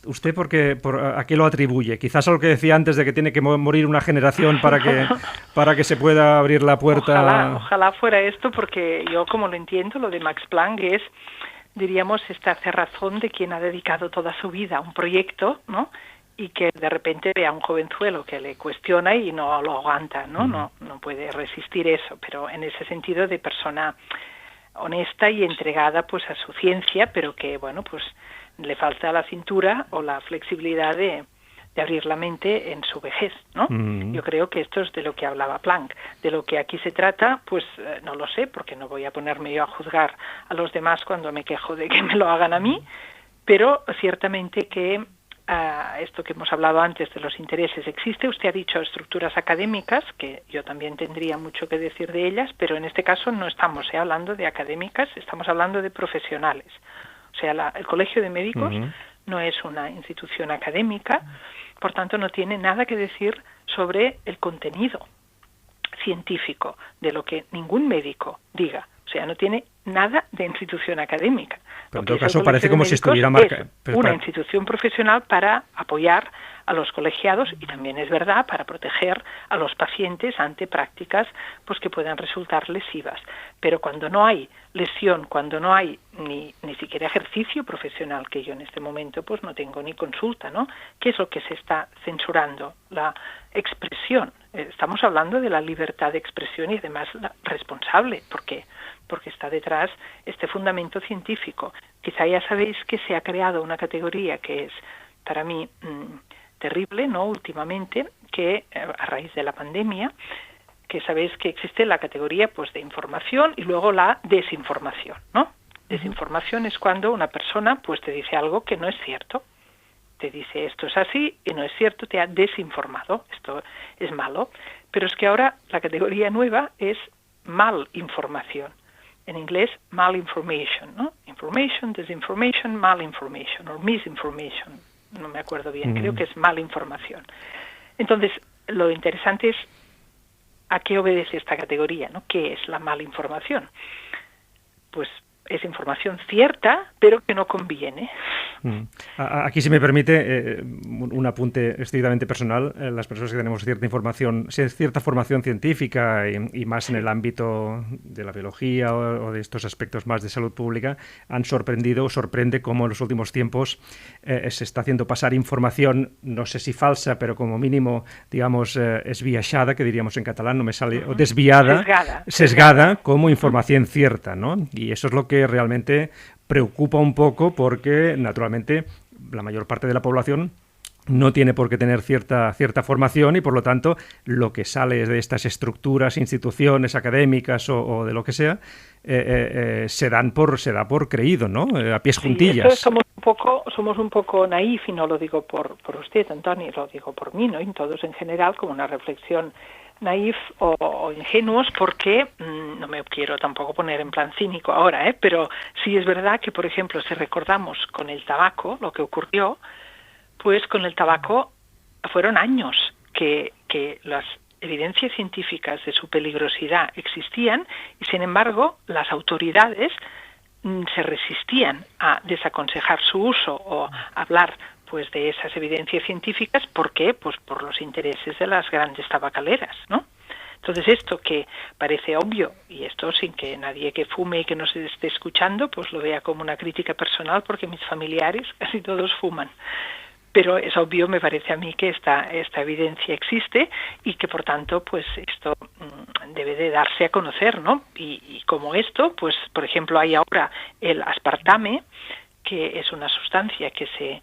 ¿Usted a qué lo atribuye? Quizás a lo que decía antes de que tiene que morir una generación para que se pueda abrir la puerta. Ojalá fuera esto, porque yo como lo entiendo, lo de Max Planck es, diríamos, esta cerrazón de quien ha dedicado toda su vida a un proyecto, ¿no? Y que de repente ve a un jovenzuelo que le cuestiona y no lo aguanta, ¿no? No puede resistir eso, pero en ese sentido de persona honesta y entregada pues a su ciencia, pero que, bueno, pues le falta la cintura o la flexibilidad de abrir la mente en su vejez, ¿no? Yo creo que esto es de lo que hablaba Planck. De lo que aquí se trata, pues no lo sé, porque no voy a ponerme yo a juzgar a los demás cuando me quejo de que me lo hagan a mí, pero ciertamente que esto que hemos hablado antes de los intereses existe. Usted ha dicho estructuras académicas, que yo también tendría mucho que decir de ellas, pero en este caso no estamos hablando de académicas, estamos hablando de profesionales. O sea, el Colegio de Médicos no es una institución académica, por tanto no tiene nada que decir sobre el contenido científico de lo que ningún médico diga. O sea, no tiene nada de institución académica. Pero en todo caso parece como si estuviera marcada. Una institución profesional para apoyar a los colegiados y también es verdad para proteger a los pacientes ante prácticas pues que puedan resultar lesivas. Pero cuando no hay lesión, cuando no hay ni siquiera ejercicio profesional, que yo en este momento pues no tengo ni consulta, ¿no? ¿Qué es lo que se está censurando? La expresión. Estamos hablando de la libertad de expresión y además la responsable, porque está detrás este fundamento científico. Quizá ya sabéis que se ha creado una categoría que es para mí terrible, ¿no? Últimamente, que a raíz de la pandemia, que sabéis que existe la categoría pues de información y luego la desinformación, ¿no? Desinformación es cuando una persona pues te dice algo que no es cierto. Te dice esto es así y no es cierto, te ha desinformado, esto es malo. Pero es que ahora la categoría nueva es malinformación. En inglés, malinformation, ¿no? Information, disinformation, malinformation, or misinformation, no me acuerdo bien, creo que es mala información. Entonces, lo interesante es a qué obedece esta categoría, ¿no? ¿Qué es la mala información? Pues es información cierta, pero que no conviene. Aquí, si me permite, un apunte estrictamente personal. Las personas que tenemos cierta formación científica y más en el ámbito de la biología o de estos aspectos más de salud pública, sorprende cómo en los últimos tiempos se está haciendo pasar información, no sé si falsa, pero como mínimo, digamos, esbiaixada, que diríamos en catalán, no me sale, o sesgada, como información cierta, ¿no? Y eso es lo que realmente preocupa un poco, porque naturalmente la mayor parte de la población no tiene por qué tener cierta formación, y por lo tanto lo que sale de estas estructuras, instituciones académicas o de lo que sea, se da por creído, ¿no? A pies juntillas. Eso somos un poco naif, y no lo digo por usted, Antonio, lo digo por mí, ¿no? Y todos en general, como una reflexión naif o ingenuos, porque no me quiero tampoco poner en plan cínico ahora, pero sí es verdad que, por ejemplo, si recordamos con el tabaco lo que ocurrió, pues con el tabaco fueron años que las evidencias científicas de su peligrosidad existían, y sin embargo las autoridades se resistían a desaconsejar su uso o hablar pues de esas evidencias científicas. ¿Por qué? Pues por los intereses de las grandes tabacaleras, ¿no? Entonces, esto que parece obvio, y esto sin que nadie que fume y que nos esté escuchando pues lo vea como una crítica personal, porque mis familiares casi todos fuman, pero es obvio, me parece a mí, que esta evidencia existe y que por tanto pues esto debe de darse a conocer, ¿no? Y como esto, pues por ejemplo hay ahora el aspartame, que es una sustancia que se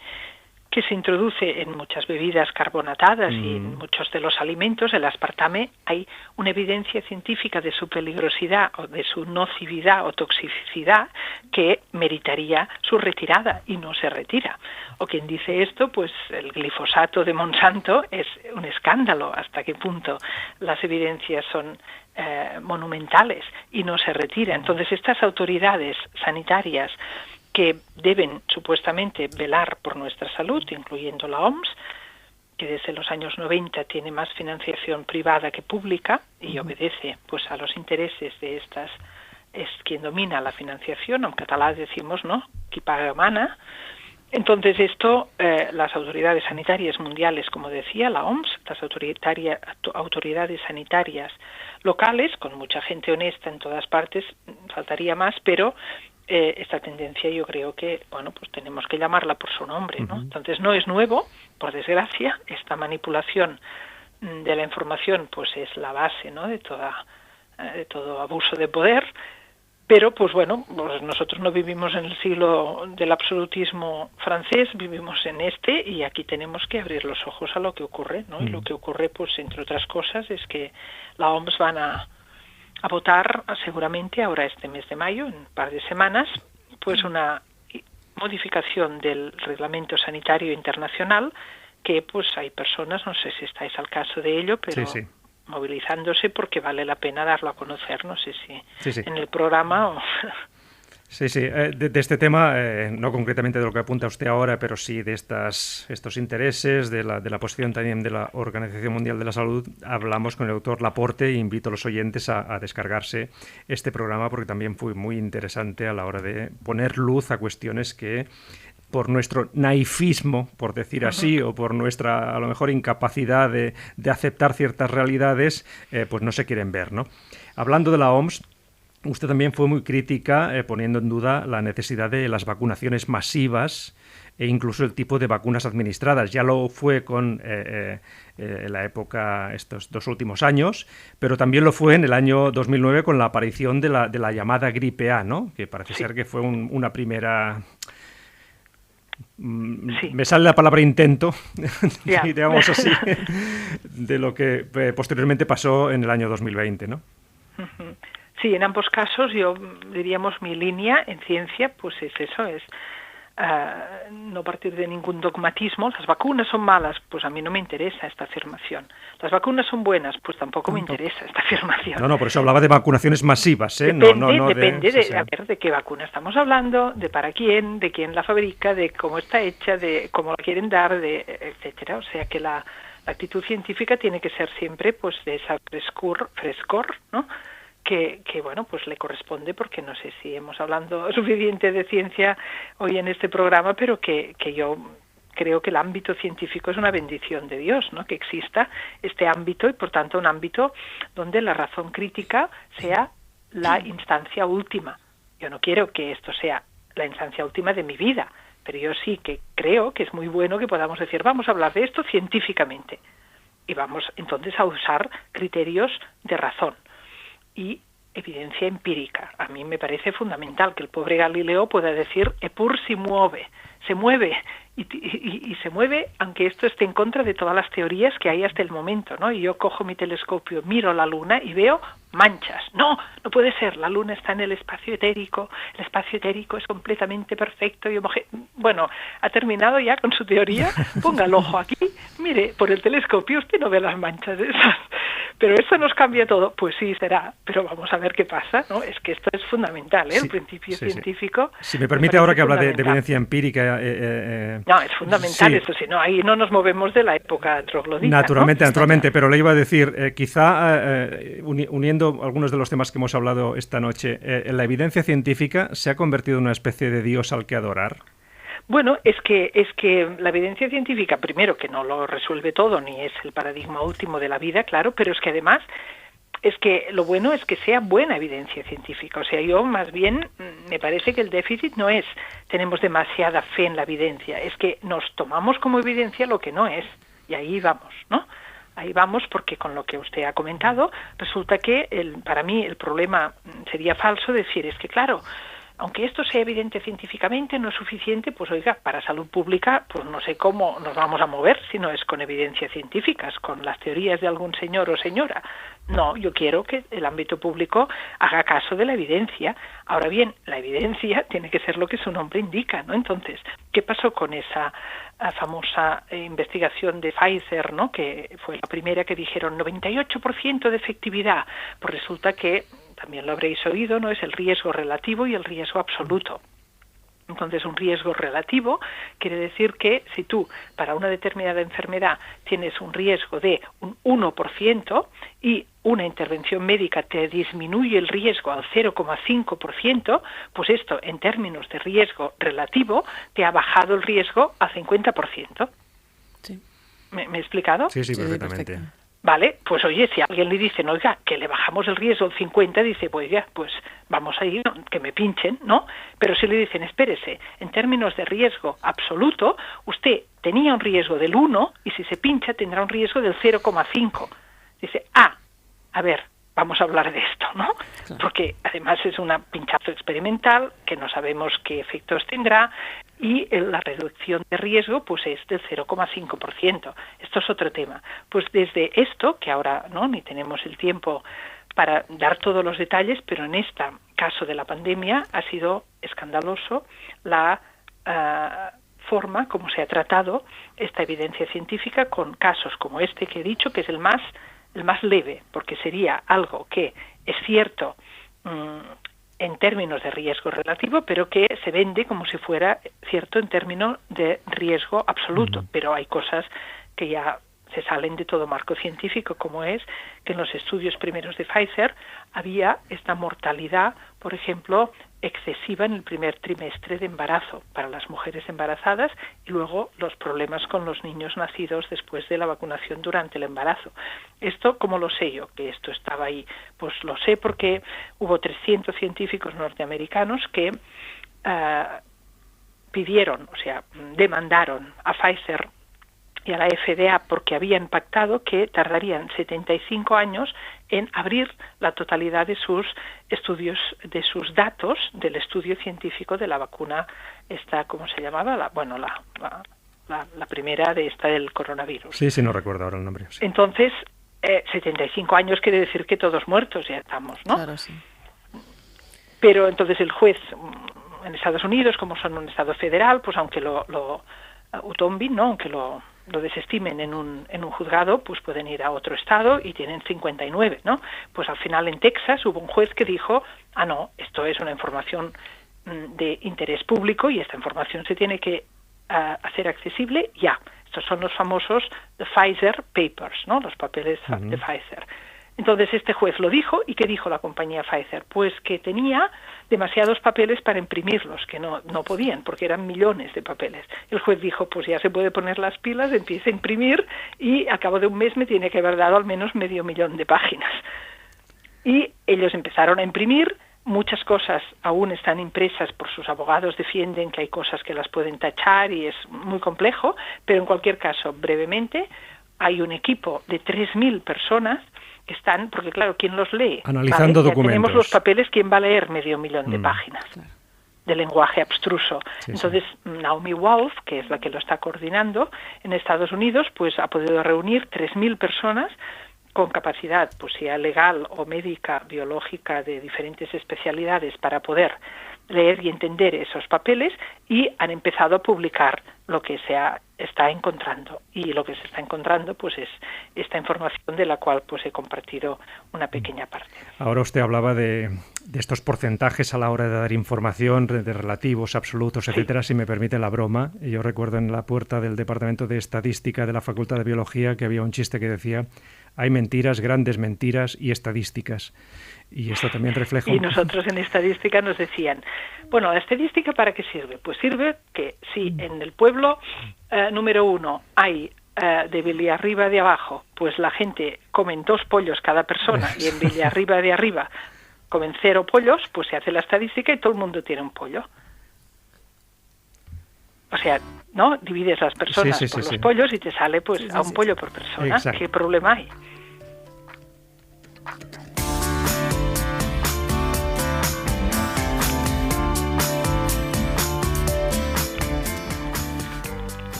introduce en muchas bebidas carbonatadas y en muchos de los alimentos. El aspartame, hay una evidencia científica de su peligrosidad o de su nocividad o toxicidad que meritaría su retirada, y no se retira. O quien dice esto, pues el glifosato de Monsanto es un escándalo, hasta qué punto las evidencias son monumentales y no se retira. Entonces, estas autoridades sanitarias que deben supuestamente velar por nuestra salud, incluyendo la OMS, que desde los años 90 tiene más financiación privada que pública y obedece pues a los intereses de estas, es quien domina la financiación, en catalán decimos, ¿no?, qui paga mana. Entonces esto, las autoridades sanitarias mundiales, como decía, la OMS, las autoridades sanitarias locales, con mucha gente honesta en todas partes, faltaría más, pero esta tendencia yo creo que, bueno, pues tenemos que llamarla por su nombre, ¿no? Entonces no es nuevo, por desgracia, esta manipulación de la información pues es la base, ¿no?, de todo abuso de poder, pero pues bueno, pues nosotros no vivimos en el siglo del absolutismo francés, vivimos en este, y aquí tenemos que abrir los ojos a lo que ocurre, ¿no? Y lo que ocurre, pues entre otras cosas, es que la OMS van a votar seguramente ahora este mes de mayo, en un par de semanas, pues una modificación del Reglamento Sanitario Internacional, que pues hay personas, no sé si estáis al caso de ello, pero sí, movilizándose, porque vale la pena darlo a conocer, no sé si en el programa o... Sí, de este tema, no concretamente de lo que apunta usted ahora, pero sí de estos intereses, de la posición también de la Organización Mundial de la Salud, hablamos con el doctor Laporte, e invito a los oyentes a descargarse este programa, porque también fue muy interesante a la hora de poner luz a cuestiones que, por nuestro naifismo, por decir así, o por nuestra, a lo mejor, incapacidad de aceptar ciertas realidades, pues no se quieren ver, ¿no? Hablando de la OMS, usted también fue muy crítica, poniendo en duda la necesidad de las vacunaciones masivas e incluso el tipo de vacunas administradas. Ya lo fue con la época, estos 2 últimos años, pero también lo fue en el año 2009 con la aparición de la llamada gripe A, ¿no?, que parece ser que fue una primera... Me sale la palabra intento, digamos así, de lo que posteriormente pasó en el año 2020, ¿no? Sí, en ambos casos yo diríamos mi línea en ciencia pues es eso, es no partir de ningún dogmatismo. Las vacunas son malas, pues a mí no me interesa esta afirmación. Las vacunas son buenas, pues tampoco me interesa esta afirmación. No, por eso hablaba de vacunaciones masivas, ¿eh? Depende de qué vacuna estamos hablando, de para quién, de quién la fabrica, de cómo está hecha, de cómo la quieren dar, etcétera. O sea que la actitud científica tiene que ser siempre pues de esa frescor, ¿no? Que bueno, pues le corresponde, porque no sé si hemos hablado suficiente de ciencia hoy en este programa, pero que yo creo que el ámbito científico es una bendición de Dios, ¿no? Que exista este ámbito y por tanto un ámbito donde la razón crítica sea la instancia última. Yo no quiero que esto sea la instancia última de mi vida, pero yo sí que creo que es muy bueno que podamos decir, vamos a hablar de esto científicamente y vamos entonces a usar criterios de razón y evidencia empírica. A mí me parece fundamental que el pobre Galileo pueda decir «Eppur si muove», se mueve, y se mueve aunque esto esté en contra de todas las teorías que hay hasta el momento, ¿no? Y yo cojo mi telescopio, miro la Luna y veo manchas. No puede ser, la Luna está en el espacio etérico es completamente perfecto y homogéneo. Bueno, ha terminado ya con su teoría, ponga el ojo aquí, mire, por el telescopio usted no ve las manchas esas. Pero eso nos cambia todo, pues sí será, pero vamos a ver qué pasa, ¿no? Es que esto es fundamental, ¿eh? El principio científico. Si me permite, ahora que habla de evidencia empírica... No, es fundamental eso, si no, ahí no nos movemos de la época troglodita. Naturalmente, pero le iba a decir, quizá uniendo algunos de los temas que hemos hablado esta noche, ¿la evidencia científica se ha convertido en una especie de Dios al que adorar? Bueno, es que la evidencia científica, primero, que no lo resuelve todo, ni es el paradigma último de la vida, claro, pero es que además, es que lo bueno es que sea buena evidencia científica. O sea, yo más bien me parece que el déficit no es tenemos demasiada fe en la evidencia, es que nos tomamos como evidencia lo que no es, y ahí vamos, ¿no? Ahí vamos, porque con lo que usted ha comentado, resulta que para mí el problema sería falso decir, es que claro, aunque esto sea evidente científicamente, no es suficiente, pues oiga, para salud pública, pues no sé cómo nos vamos a mover si no es con evidencias científicas, con las teorías de algún señor o señora. No, yo quiero que el ámbito público haga caso de la evidencia. Ahora bien, la evidencia tiene que ser lo que su nombre indica, ¿no? Entonces, ¿qué pasó con esa famosa investigación de Pfizer, ¿no? Que fue la primera que dijeron 98% de efectividad? Pues resulta que también lo habréis oído, ¿no? Es el riesgo relativo y el riesgo absoluto. Entonces, un riesgo relativo quiere decir que si tú, para una determinada enfermedad, tienes un riesgo de un 1% y una intervención médica te disminuye el riesgo al 0,5%, pues esto, en términos de riesgo relativo, te ha bajado el riesgo al 50%. Sí. ¿Me he explicado? Sí, perfectamente. Vale, pues oye, si a alguien le dicen, oiga, que le bajamos el riesgo al 50, dice, pues ya, pues vamos a ir, que me pinchen, ¿no? Pero si le dicen, espérese, en términos de riesgo absoluto, usted tenía un riesgo del 1 y si se pincha tendrá un riesgo del 0,5. Dice, a ver, vamos a hablar de esto, ¿no? Claro. Porque además es un pinchazo experimental que no sabemos qué efectos tendrá y la reducción de riesgo pues es del 0,5%. Esto es otro tema. Pues desde esto, que ahora no ni tenemos el tiempo para dar todos los detalles, pero en este caso de la pandemia ha sido escandaloso la forma como se ha tratado esta evidencia científica con casos como este que he dicho, que es el más leve, porque sería algo que es cierto en términos de riesgo relativo, pero que se vende como si fuera cierto en términos de riesgo absoluto. Pero hay cosas que ya se salen de todo marco científico, como es que en los estudios primeros de Pfizer había esta mortalidad, por ejemplo, excesiva en el primer trimestre de embarazo para las mujeres embarazadas y luego los problemas con los niños nacidos después de la vacunación durante el embarazo. Esto, ¿cómo lo sé yo? Que esto estaba ahí. Pues lo sé porque hubo 300 científicos norteamericanos que demandaron a Pfizer y a la FDA porque habían pactado que tardarían 75 años en abrir la totalidad de sus estudios, de sus datos del estudio científico de la vacuna, esta, ¿cómo se llamaba? La primera de esta del coronavirus. Sí, no recuerdo ahora el nombre. Sí. Entonces, 75 años quiere decir que todos muertos ya estamos, ¿no? Claro, sí. Pero entonces el juez en Estados Unidos, como son un estado federal, pues aunque lo utombin, ¿no? Aunque lo desestimen en un juzgado, pues pueden ir a otro estado y tienen 59, ¿no? Pues al final en Texas hubo un juez que dijo, no, esto es una información de interés público y esta información se tiene que hacer accesible ya. Estos son los famosos The Pfizer Papers, ¿no? Los papeles de Pfizer. Entonces este juez lo dijo, y ¿qué dijo la compañía Pfizer? Pues que tenía demasiados papeles para imprimirlos, que no podían, porque eran millones de papeles. El juez dijo, pues ya se puede poner las pilas, empieza a imprimir, y al cabo de un mes me tiene que haber dado al menos 500.000 de páginas. Y ellos empezaron a imprimir, muchas cosas aún están impresas por sus abogados, defienden que hay cosas que las pueden tachar y es muy complejo, pero en cualquier caso, brevemente, hay un equipo de 3.000 personas que están, porque claro, ¿quién los lee? Analizando documentos. Tenemos los papeles, ¿quién va a leer 500.000 de páginas? Claro. De lenguaje abstruso. Sí, entonces, Naomi Wolf, que es la que lo está coordinando en Estados Unidos, pues ha podido reunir 3.000 personas con capacidad, pues sea legal o médica, biológica, de diferentes especialidades, para poder leer y entender esos papeles, y han empezado a publicar lo que se está encontrando, y lo que se está encontrando pues es esta información de la cual pues he compartido una pequeña parte. Ahora usted hablaba de estos porcentajes a la hora de dar información, de relativos, absolutos, etcétera, si me permite la broma. Yo recuerdo en la puerta del Departamento de Estadística de la Facultad de Biología que había un chiste que decía: hay mentiras, grandes mentiras y estadísticas. Y esto también refleja... Y nosotros en estadística nos decían, bueno, ¿la estadística para qué sirve? Pues sirve que si en el pueblo número 1 hay de Villarriba de abajo, pues la gente comen 2 pollos cada persona, y en Villarriba de arriba comen 0 pollos, pues se hace la estadística y todo el mundo tiene un pollo. O sea, ¿no? Divides las personas por los pollos y te sale pues a un pollo por persona. Exacto. ¿Qué problema hay?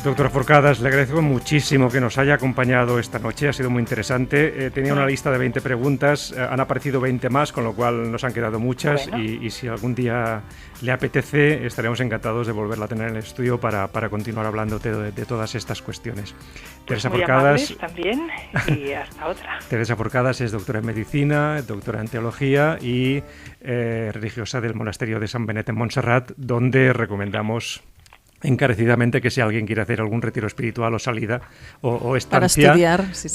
Doctora Forcadas, le agradezco muchísimo que nos haya acompañado esta noche, ha sido muy interesante. Tenía una lista de 20 preguntas, han aparecido 20 más, con lo cual nos han quedado muchas, bueno. y si algún día le apetece, estaremos encantados de volverla a tener en el estudio para continuar hablando de todas estas cuestiones. Pues Teresa Forcadas también, y hasta otra. Teresa Forcadas es doctora en Medicina, doctora en Teología y religiosa del Monasterio de Sant Benet en Montserrat, donde recomendamos encarecidamente que si alguien quiere hacer algún retiro espiritual o salida o estancia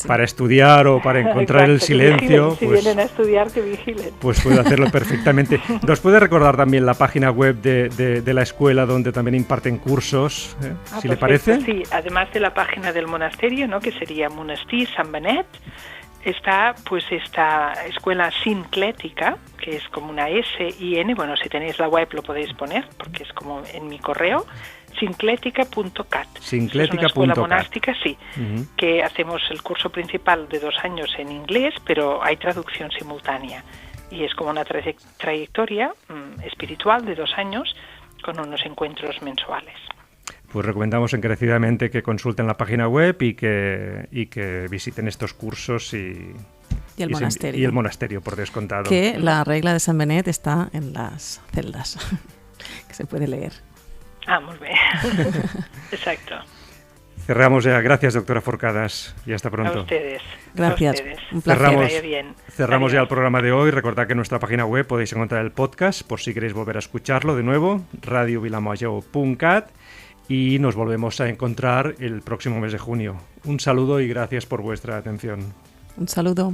para estudiar o para encontrar el silencio, si vienen a estudiar, que vigilen, pues puede hacerlo perfectamente. ¿Nos puede recordar también la página web de la escuela donde también imparten cursos, si le parece? Sí, además de la página del monasterio, ¿no?, que sería Monestir Sant Benet, está pues esta escuela sinclética, que es como una S-I-N, bueno, si tenéis la web lo podéis poner, porque es como en mi correo, sinclética.cat. Sinclética.cat. Es una escuela monástica, sí, que hacemos el curso principal de 2 años en inglés, pero hay traducción simultánea. Y es como una trayectoria espiritual de 2 años con unos encuentros mensuales. Pues recomendamos encarecidamente que consulten la página web y que visiten estos cursos y el monasterio. Y el monasterio, por descontado. Que la regla de Sant Benet está en las celdas, que se puede leer. Muy bien. Exacto. Cerramos ya. Gracias, doctora Forcadas, y hasta pronto. A ustedes. Gracias. A ustedes. Un placer. Cerramos ya el programa de hoy. Recordad que en nuestra página web podéis encontrar el podcast, por si queréis volver a escucharlo de nuevo, radiovilamajor.cat, y nos volvemos a encontrar el próximo mes de junio. Un saludo y gracias por vuestra atención. Un saludo.